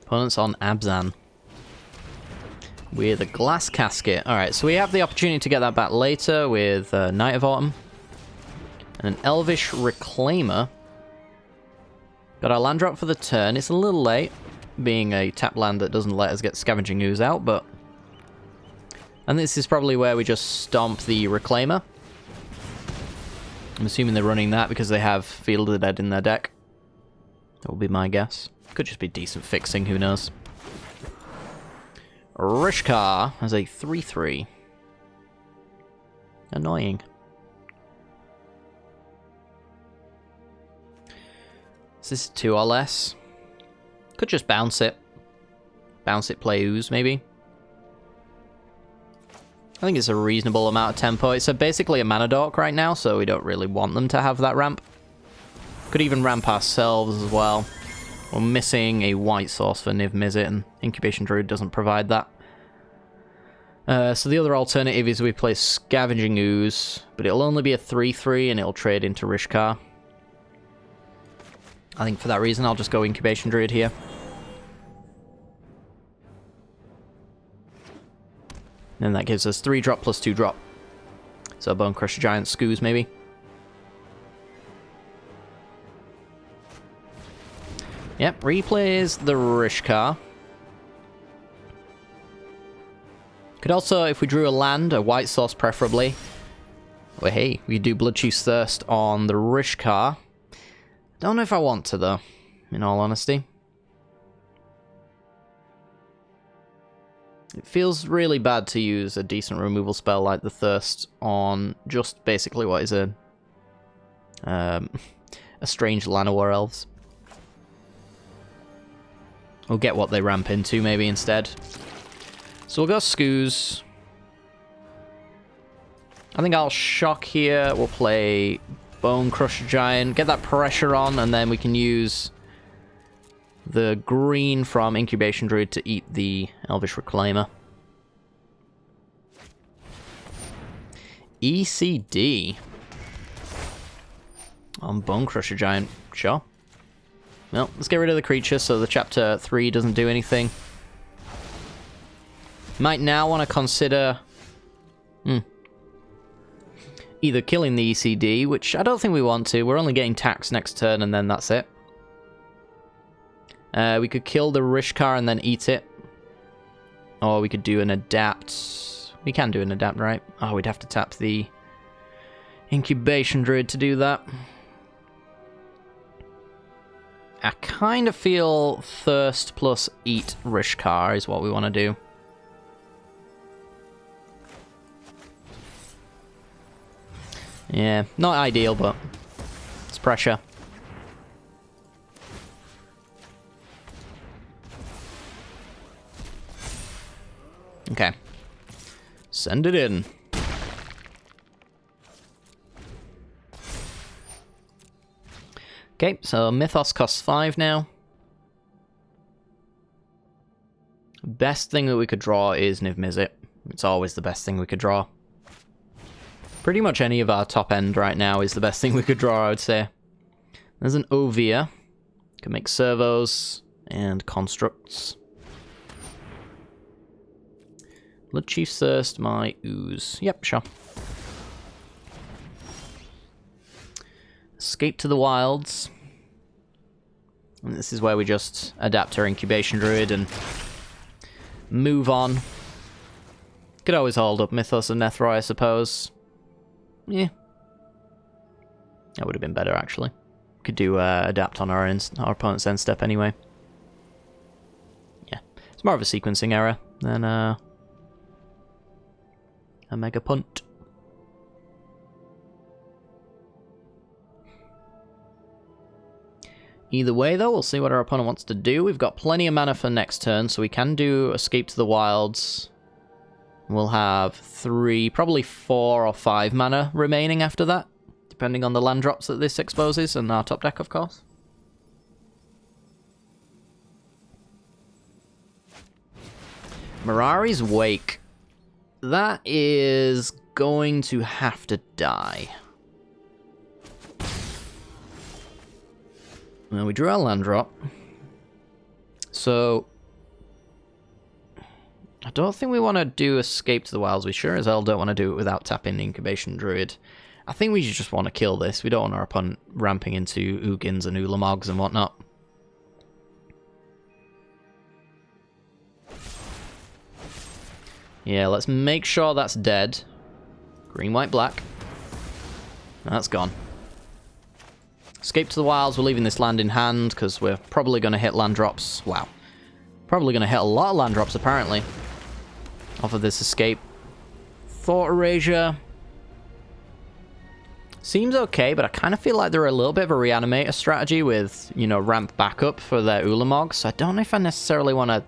Opponents on Abzan. With a Glass Casket. Alright, so we have the opportunity to get that back later with Night of Autumn. And an Elvish Reclaimer. Got our land drop for the turn. It's a little late, being a tap land that doesn't let us get Scavenging Ooze out, but... And this is probably where we just stomp the Reclaimer. I'm assuming they're running that because they have Field of the Dead in their deck. That will be my guess. Could just be decent fixing, who knows. Rishkar has a 3/3. Annoying. Is this 2 or less? Could just bounce it. Bounce it, play Ooze, maybe. I think it's a reasonable amount of tempo. It's basically a mana dork right now, so we don't really want them to have that ramp. Could even ramp ourselves as well. We're missing a white source for Niv Mizzet, and Incubation Druid doesn't provide that. So the other alternative is we play Scavenging Ooze, but it'll only be a 3/3 and it'll trade into Rishkar. I think for that reason I'll just go Incubation Druid here. And that gives us 3-drop plus 2-drop. So Bone Crusher Giant Scoos maybe. Yep, replays the Rishkar. Could also, if we drew a land, a white source preferably. Well, hey, we do Bloodchief's Thirst on the Rishkar. Don't know if I want to, though, in all honesty. It feels really bad to use a decent removal spell like the Thirst on just basically what is a strange Llanowar Elves. We'll get what they ramp into, maybe, instead. So we'll go Scoos. I think I'll Shock here. We'll play Bone Crusher Giant. Get that pressure on, and then we can use the green from Incubation Druid to eat the Elvish Reclaimer. ECD. On Bone Crusher Giant. Sure. Well, let's get rid of the creature so the chapter 3 doesn't do anything. Might now want to consider either killing the ECD, which I don't think we want to. We're only getting taxed next turn and then that's it. We could kill the Rishkar and then eat it. Or we could do an adapt. We can do an adapt, right? Oh, we'd have to tap the Incubation Druid to do that. I kind of feel Thirst plus Eat Rishkar is what we want to do. Yeah, not ideal, but it's pressure. Okay. Send it in. Okay, so Mythos costs 5 now. Best thing that we could draw is Niv Mizzet. It's always the best thing we could draw. Pretty much any of our top end right now is the best thing we could draw, I would say. There's an Ovia. Can make servos and constructs. Bloodchief's Thirst, my Ooze. Yep, sure. Escape to the Wilds. And this is where we just adapt our Incubation Druid and move on. Could always hold up Mythos and Nethroi, I suppose. Yeah. That would have been better, actually. Could do adapt on our opponent's end step anyway. Yeah. It's more of a sequencing error than a mega punt. Either way, though, we'll see what our opponent wants to do. We've got plenty of mana for next turn, so we can do Escape to the Wilds. We'll have 3, probably 4 or 5 mana remaining after that, depending on the land drops that this exposes, and our top deck, of course. Mirari's Wake. That is going to have to die. Now we drew our land drop. So I don't think we want to do Escape to the Wilds. We sure as hell don't want to do it without tapping the Incubation Druid. I think we just want to kill this. We don't want our opponent ramping into Ugins and Ulamogs and whatnot. Yeah, let's make sure that's dead. Green, white, black. That's gone. Escape to the Wilds, we're leaving this land in hand because we're probably going to hit land drops. Wow. Probably going to hit a lot of land drops, apparently, off of this escape. Thought Erasure seems okay, but I kind of feel like they're a little bit of a reanimator strategy with, you know, ramp backup for their Ulamogs. So I don't know if I necessarily want to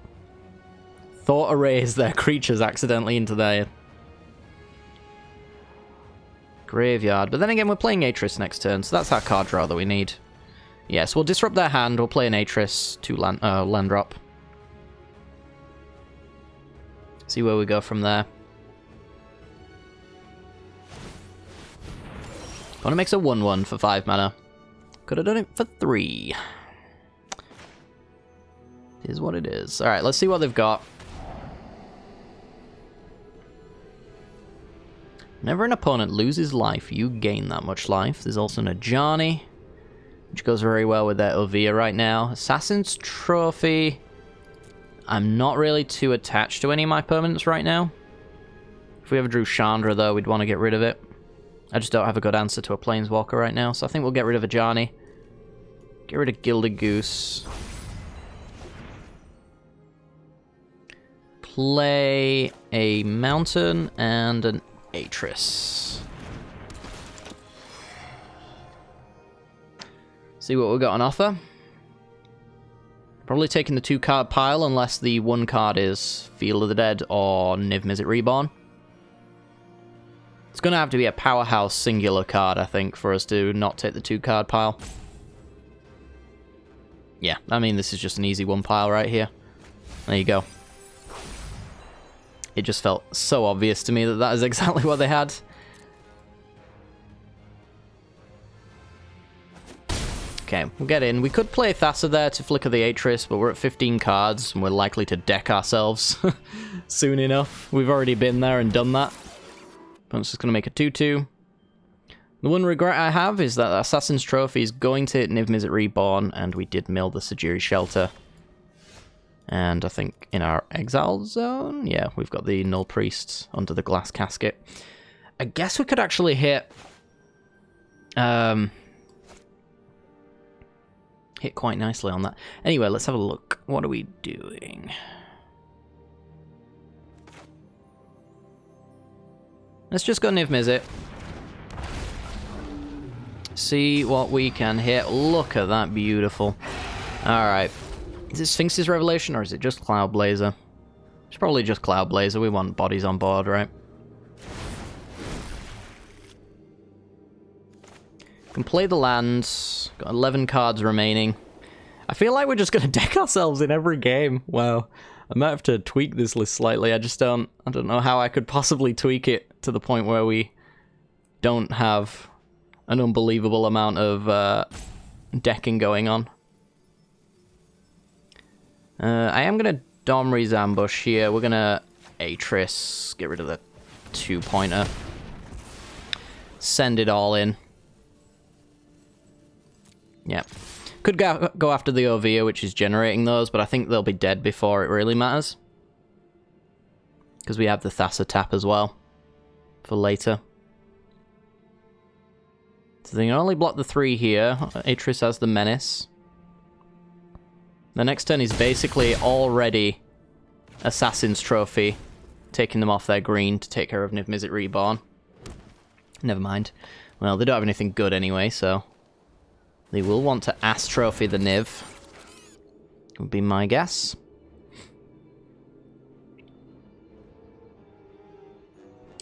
Thought Erase their creatures accidentally into their graveyard. But then again, we're playing Atris next turn, so that's our card draw that we need. Yes, we'll disrupt their hand. We'll play an Atris, 2 land drop. See where we go from there. Opponent makes a 1/1 for 5 mana. Could have done it for 3. It is what it is. Alright, let's see what they've got. Whenever an opponent loses life, you gain that much life. There's also Najani, which goes very well with their Ovia right now. Assassin's Trophy. I'm not really too attached to any of my permanents right now. If we ever drew Chandra, though, we'd want to get rid of it. I just don't have a good answer to a Planeswalker right now, so I think we'll get rid of Ajani. Get rid of Gilded Goose. Play a Mountain and an Atris. See what we got on offer. Probably taking the 2-card pile unless the 1 card is Field of the Dead or Niv Mizzet Reborn. It's going to have to be a powerhouse singular card, I think, for us to not take the 2-card pile. Yeah, I mean, this is just an easy 1 pile right here. There you go. It just felt so obvious to me that that is exactly what they had. Okay, we'll get in. We could play Thassa there to flicker the Atris, but we're at 15 cards, and we're likely to deck ourselves soon enough. We've already been there and done that. Opponent's just going to make a 2/2. The one regret I have is that Assassin's Trophy is going to hit Niv Mizzet Reborn, and we did mill the Sajiri Shelter. And I think in our exile zone, yeah, we've got the Null Priest under the Glass Casket. I guess we could actually hit hit quite nicely on that. Anyway, let's have a look. What are we doing? Let's just go Niv Mizzet. See what we can hit. Look at that, beautiful. Alright. Is it Sphinx's Revelation or is it just Cloud Blazer? It's probably just Cloud Blazer. We want bodies on board, right? Can play the lands. Got 11 cards remaining. I feel like we're just going to deck ourselves in every game. Wow. I might have to tweak this list slightly. I don't know how I could possibly tweak it to the point where we don't have an unbelievable amount of decking going on. I am going to Domri's Ambush here. We're going to Atris. Get rid of the 2-pointer. Send it all in. Yep. Could go after the Ovia, which is generating those, but I think they'll be dead before it really matters. Because we have the Thassa tap as well for later. So they can only block the 3 here. Atreus has the Menace. The next turn is basically already Assassin's Trophy, taking them off their green to take care of Niv Mizzet Reborn. Never mind. Well, they don't have anything good anyway, so they will want to Ass Trophy the Niv, would be my guess.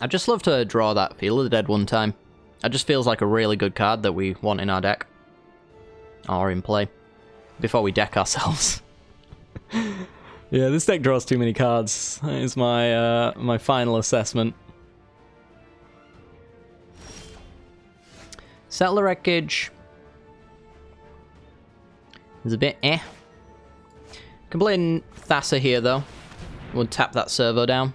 I'd just love to draw that Feel of the Dead one time. It just feels like a really good card that we want in our deck. Or in play. Before we deck ourselves. Yeah, this deck draws too many cards. That is my my final assessment. Settler Wreckage is a bit eh. Can play in Thassa here though. We'll tap that servo down.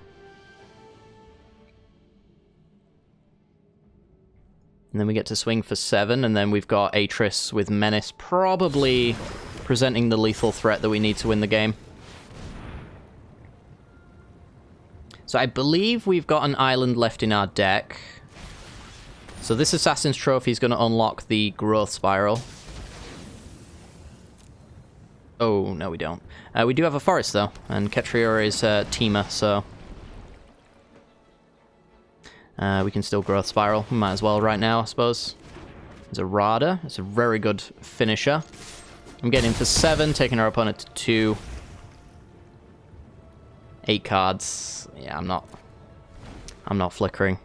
And then we get to swing for 7, and then we've got Atreus with Menace probably presenting the lethal threat that we need to win the game. So I believe we've got an island left in our deck. So this Assassin's Trophy is going to unlock the Growth Spiral. Oh, no we don't. We do have a forest though, and Ketrior is Teema, so we can still Growth Spiral. We might as well right now, I suppose. There's a Rada. It's a very good finisher. I'm getting for 7, taking our opponent to 2. 8 cards. Yeah, I'm not flickering.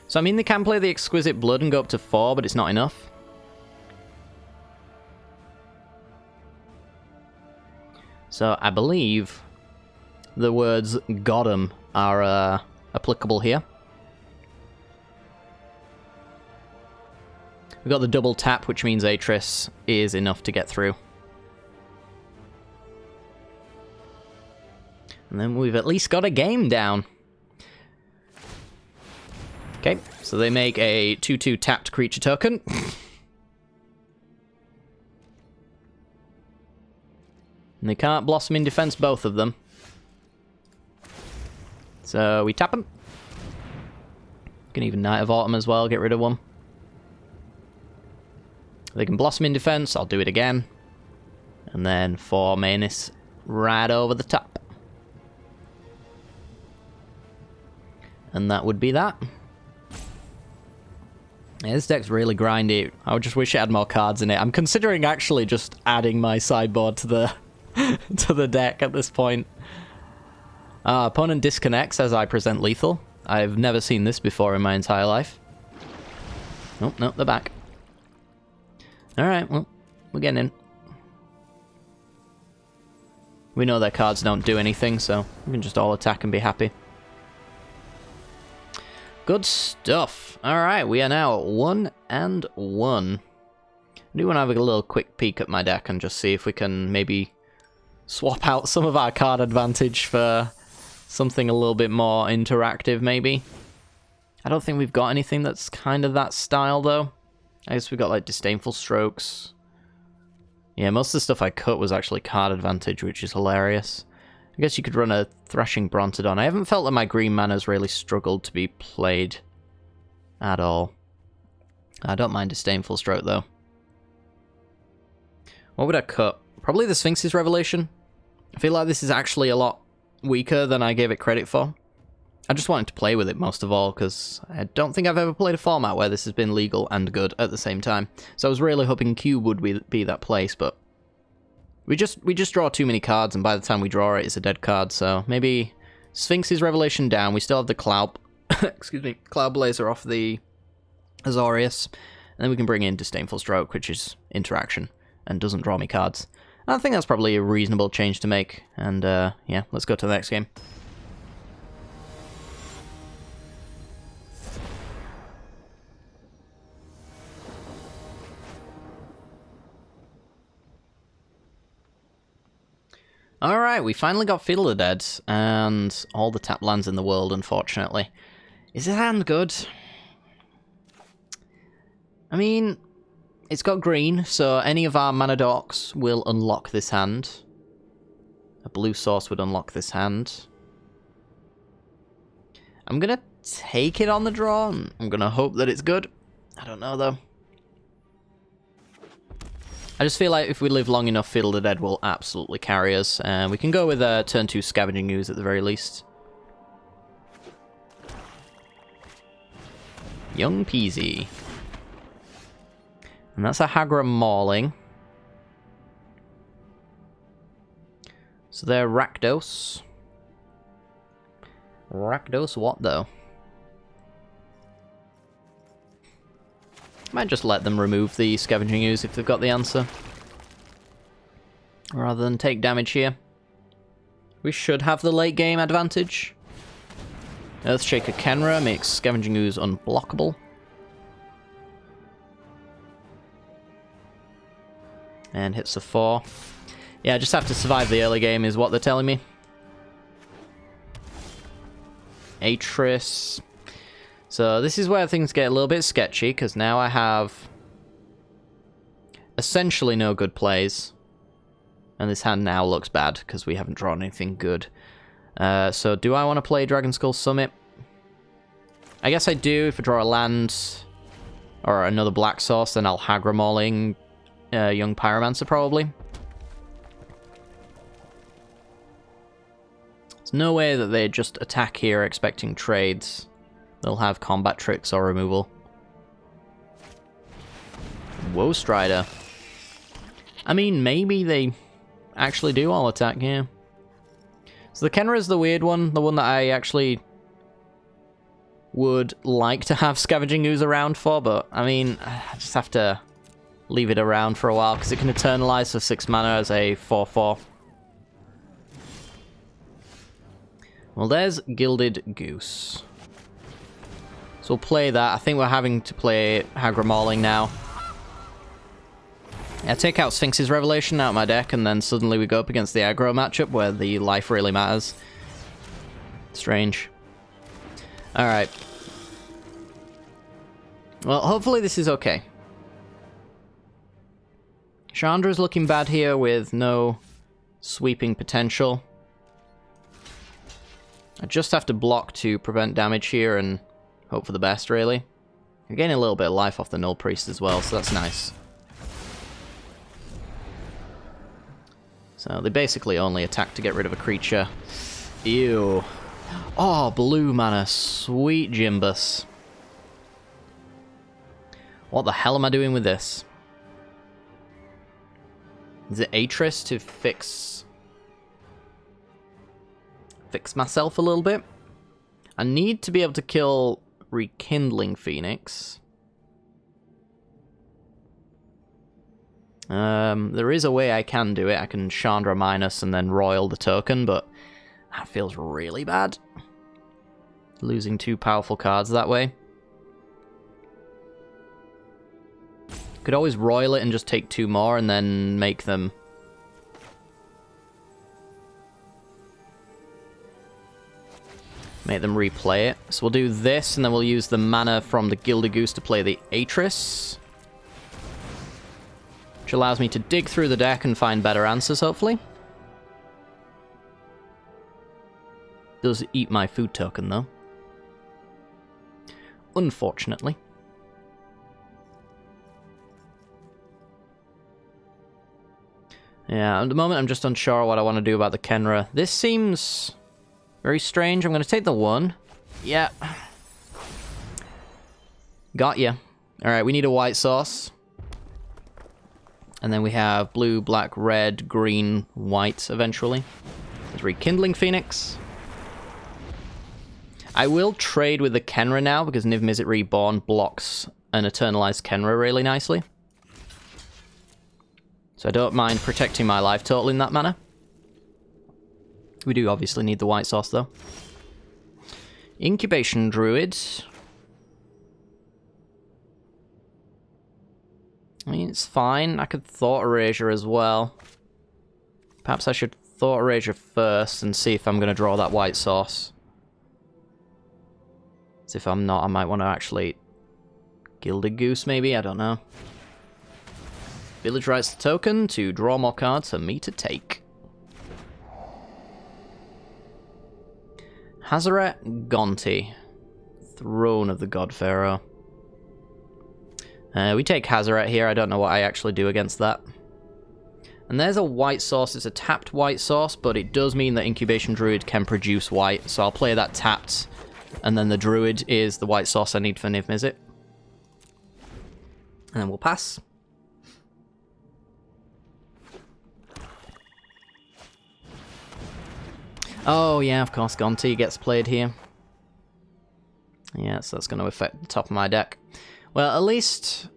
So I mean, they can play the Exquisite Blood and go up to 4, but it's not enough. So I believe the words "got 'em" are applicable here. We've got the double tap, which means Atreus is enough to get through. And then we've at least got a game down. Okay, so they make a 2/2 tapped creature token. And they can't Blossom in Defense, both of them. So we tap them. Can even Night of Autumn as well, get rid of one. They can Blossom in Defense, I'll do it again. And then 4 Menace right over the top. And that would be that. Yeah, this deck's really grindy. I would just wish it had more cards in it. I'm considering actually just adding my sideboard to the to the deck at this point. Opponent disconnects as I present lethal. I've never seen this before in my entire life. Nope, nope, they're back. Alright, well, we're getting in. We know their cards don't do anything, so we can just all attack and be happy. Good stuff. Alright, we are now at 1-1. I do want to have a little quick peek at my deck and just see if we can maybe swap out some of our card advantage for something a little bit more interactive, maybe. I don't think we've got anything that's kind of that style, though. I guess we've got, like, Disdainful Strokes. Yeah, most of the stuff I cut was actually card advantage, which is hilarious. I guess you could run a Thrashing Brontodon. I haven't felt that my green mana's really struggled to be played at all. I don't mind Disdainful Stroke, though. What would I cut? Probably the Sphinx's Revelation. I feel like this is actually a lot weaker than I gave it credit for. I just wanted to play with it most of all, because I don't think I've ever played a format where this has been legal and good at the same time. So I was really hoping Cube would be that place, but we just draw too many cards, and by the time we draw it, it's a dead card. So maybe Sphinx's Revelation down. We still have the Cloud, excuse me, Cloud Blazer off the Azorius, and then we can bring in Disdainful Stroke, which is interaction and doesn't draw me cards. I think that's probably a reasonable change to make, and yeah, let's go to the next game. Alright, we finally got Fiddle of the Dead, and all the tap lands in the world, unfortunately. Is the hand good? I mean, it's got green, so any of our mana dorks will unlock this hand. A blue source would unlock this hand. I'm gonna take it on the draw. I'm gonna hope that it's good. I don't know, though. I just feel like if we live long enough, Fiddle the Dead will absolutely carry us. And we can go with a turn 2 Scavenging Ooze at the very least. Young peasy. And that's a Hagra Mauling. So they're Rakdos. Rakdos what, though? Might just let them remove the Scavenging Ooze if they've got the answer. Rather than take damage here. We should have the late game advantage. Earthshaker Kenra makes Scavenging Ooze unblockable. And hits a 4. Yeah, just have to survive the early game is what they're telling me. Atris. So this is where things get a little bit sketchy, because now I have essentially no good plays. And this hand now looks bad, because we haven't drawn anything good. So do I want to play Dragon Skull Summit? I guess I do. If I draw a land or another black source, then I'll Hagra Mauling Young Pyromancer probably. There's no way that they just attack here expecting trades. They'll have combat tricks or removal. Whoa, Strider. I mean, maybe they actually do all attack here. So the Kenra is the weird one, the one that I actually would like to have Scavenging Ooze around for, but I mean, I just have to leave it around for a while because it can eternalize for 6 mana as a 4/4. Well, there's Gilded Goose. So we'll play that. I think we're having to play Hagra Mauling now. Yeah, take out Sphinx's Revelation out of my deck, and then suddenly we go up against the aggro matchup where the life really matters. Strange. Alright. Well, hopefully this is okay. Chandra's looking bad here with no sweeping potential. I just have to block to prevent damage here and hope for the best, really. I'm getting a little bit of life off the Null Priest as well, so that's nice. So they basically only attack to get rid of a creature. Ew. Oh, blue mana. Sweet Jimbus. What the hell am I doing with this? Is it Atris to fix myself a little bit? I need to be able to kill Rekindling Phoenix. There is a way I can do it. I can Chandra minus and then Royal the token, but that feels really bad. Losing 2 powerful cards that way. Could always Royal it and just take 2 more and then make them... replay it. So we'll do this, and then we'll use the mana from the Gilded Goose to play the Atris. Which allows me to dig through the deck and find better answers, hopefully. Does eat my food token, though. Unfortunately. Yeah, at the moment I'm just unsure what I want to do about the Kenra. This seems very strange. I'm going to take the 1. Yeah. Got ya. Alright, we need a white source. And then we have blue, black, red, green, white eventually. There's Rekindling Phoenix. I will trade with the Kenra now because Niv Mizzet Reborn blocks an Eternalized Kenra really nicely. So I don't mind protecting my life total in that manner. We do obviously need the white source though. Incubation Druid. I mean, it's fine. I could Thought Erasure as well. Perhaps I should Thought Erasure first and see if I'm going to draw that white source. So if I'm not, I might want to actually... Gilded Goose, maybe? I don't know. Village writes the token to draw more cards for me to take. Hazaret Gonti. Throne of the God Pharaoh. We take Hazaret here. I don't know what I actually do against that. And there's a white source. It's a tapped white source, but it does mean that Incubation Druid can produce white. So I'll play that tapped. And then the Druid is the white source I need for Niv Mizzet. And then we'll pass. Oh, yeah, of course, Gonti gets played here. Yeah, so that's going to affect the top of my deck. Well, at least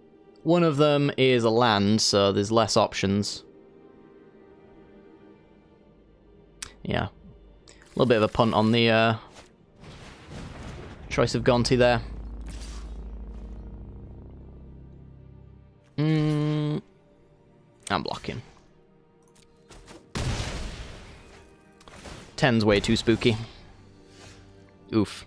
one of them is a land, so there's less options. Yeah. A little bit of a punt on the choice of Gonti there. I'm blocking. 10's way too spooky. Oof.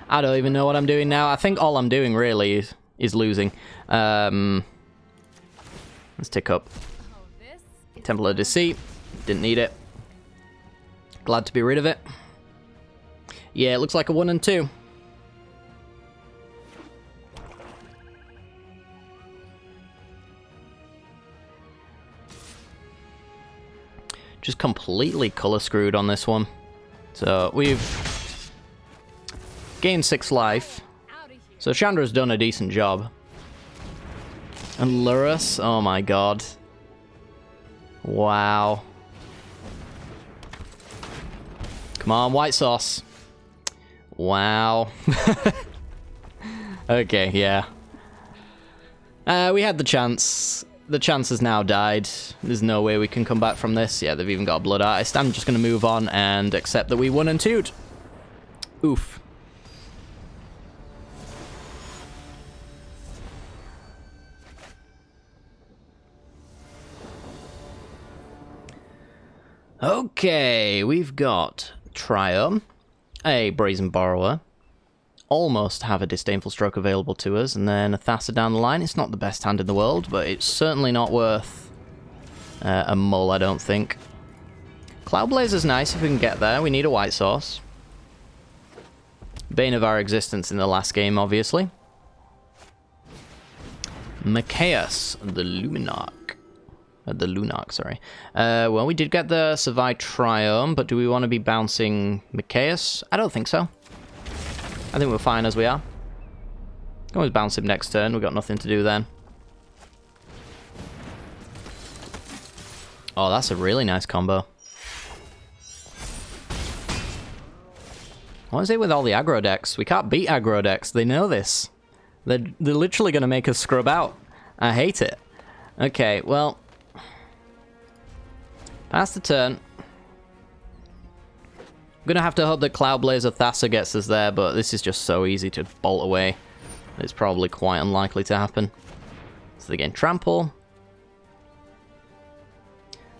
I don't even know what I'm doing now. I think all I'm doing really is losing. Let's tick up. Temple of Deceit. Didn't need it. Glad to be rid of it. Yeah, it looks like a 1 and 2. Just completely color screwed on this one. So we've gained 6 life. So Chandra's done a decent job. And Lurus, oh my god. Wow. Come on, white sauce. Wow. Okay, yeah. We had the chance. The chance has now died. There's no way we can come back from this. Yeah, they've even got a Blood Artist. I'm just going to move on and accept that we 1 and 2'd. Oof. Okay, we've got Triome, a Brazen Borrower, almost have a Disdainful Stroke available to us, and then a Thassa down the line. It's not the best hand in the world, but it's certainly not worth a mull, I don't think. Cloudblazer's nice if we can get there. We need a white source. Bane of our existence in the last game, obviously. Machias, the Luminarch. The Lunarch, sorry. Well, we did get the Survive Triome, but do we want to be bouncing Machias? I don't think so. I think we're fine as we are. Can always bounce him next turn. We've got nothing to do then. Oh, that's a really nice combo. What is it with all the aggro decks? We can't beat aggro decks. They know this. They're literally going to make us scrub out. I hate it. Okay, well... Pass the turn. I'm going to have to hope that Cloudblazer Thassa gets us there, but this is just so easy to bolt away. It's probably quite unlikely to happen. So they gain Trample.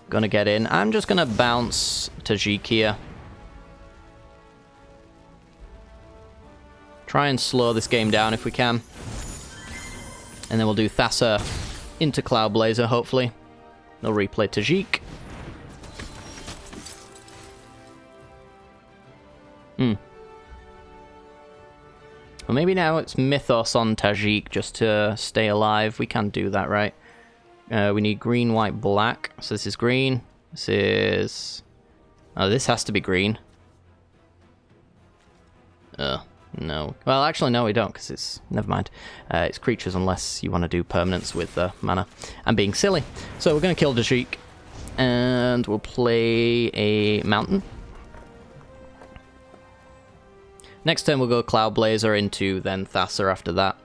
Gonna get in. I'm just gonna bounce Tajik here. Try and slow this game down if we can. And then we'll do Thassa into Cloudblazer, hopefully. They'll replay Tajik. Well, maybe now it's Mythos on Tajik just to stay alive. We can't do that, right? We need green, white, black. So this is green. This is... Oh, this has to be green. No. Well, actually, no, we don't, because it's... Never mind. It's creatures unless you want to do permanents with mana. I'm being silly. So we're going to kill Tajik. And we'll play a mountain. Next turn we'll go Cloudblazer into then Thassa after that.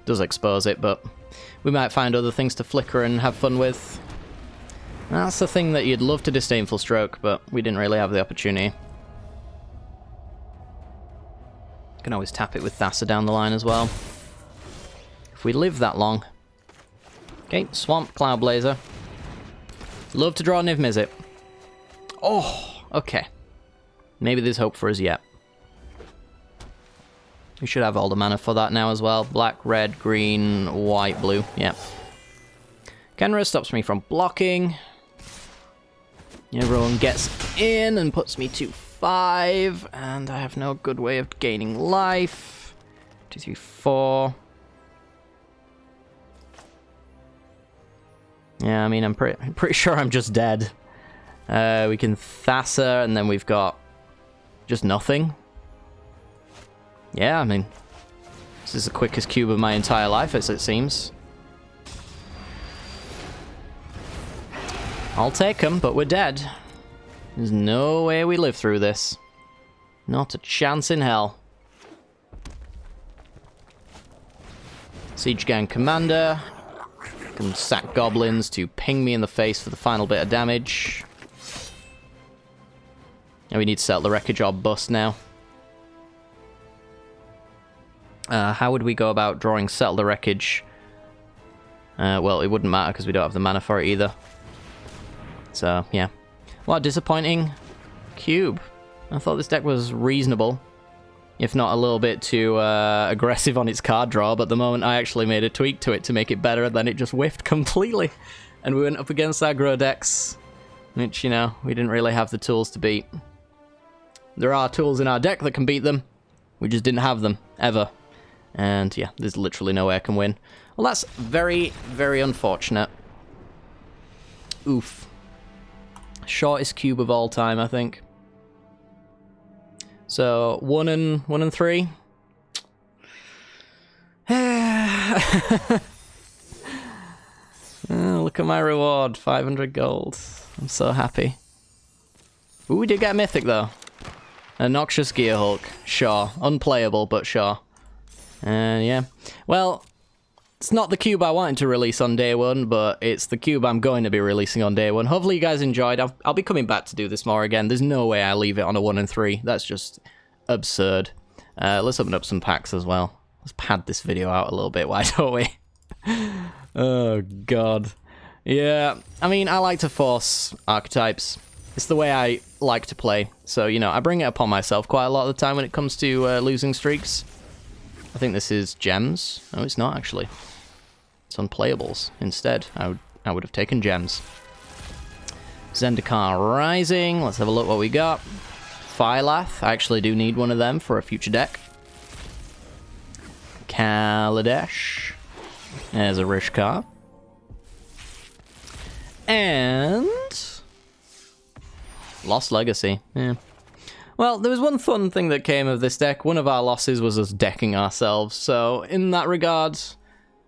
Does expose it, but we might find other things to flicker and have fun with. That's the thing that you'd love to Disdainful Stroke, but we didn't really have the opportunity. Can always tap it with Thassa down the line as well. If we live that long. Okay, Swamp, Cloud Blazer. Love to draw Niv Mizzet. Oh, okay. Maybe there's hope for us yet. We should have all the mana for that now as well. Black, red, green, white, blue. Yep. Kenra stops me from blocking. Everyone gets in and puts me to 5. And I have no good way of gaining life. 2, 3, 4. Yeah, I mean, I'm pretty sure I'm just dead. We can Thassa, and then we've got just nothing. Yeah, I mean, this is the quickest cube of my entire life, as it seems. I'll take them, but we're dead. There's no way we live through this. Not a chance in hell. Siege Gang Commander. Can sack goblins to ping me in the face for the final bit of damage. And we need to settle the wreckage or bust now. How would we go about drawing Settle the Wreckage? Well, it wouldn't matter because we don't have the mana for it either. So, yeah. What a disappointing cube. I thought this deck was reasonable. If not a little bit too aggressive on its card draw, but the moment I actually made a tweak to it to make it better, then it just whiffed completely. And we went up against aggro decks, which, you know, we didn't really have the tools to beat. There are tools in our deck that can beat them. We just didn't have them, ever. And yeah, there's literally no way I can win. Well, that's very, very unfortunate. Oof. Shortest cube of all time, I think. So 1 and 3. Oh, look at my reward, 500 gold. I'm so happy. Ooh, we did get a mythic though. A Noxious Gearhulk. Sure. Unplayable, but sure. Yeah. Well, it's not the cube I wanted to release on day 1, but it's the cube I'm going to be releasing on day 1. Hopefully you guys enjoyed. I'll be coming back to do this more again. There's no way I leave it on a 1 and 3. That's just absurd. Let's open up some packs as well. Let's pad this video out a little bit, why don't we? Oh, God. Yeah, I mean, I like to force archetypes. It's the way I like to play. So, you know, I bring it upon myself quite a lot of the time when it comes to losing streaks. I think this is gems. No, it's not, actually. It's unplayables instead. I would have taken gems. Zendikar Rising. Let's have a look what we got. Phylath. I actually do need one of them for a future deck. Kaladesh. There's a Rishkar. And Lost Legacy. Yeah. Well, there was one fun thing that came of this deck. One of our losses was us decking ourselves. So, in that regard,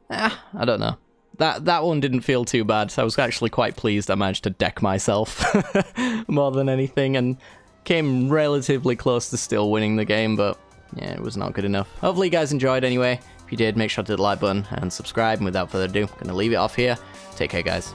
I don't know. That one didn't feel too bad. I was actually quite pleased I managed to deck myself more than anything, and came relatively close to still winning the game, but yeah, it was not good enough. Hopefully you guys enjoyed anyway. If you did, make sure to hit the like button and subscribe, and without further ado, I'm going to leave it off here. Take care, guys.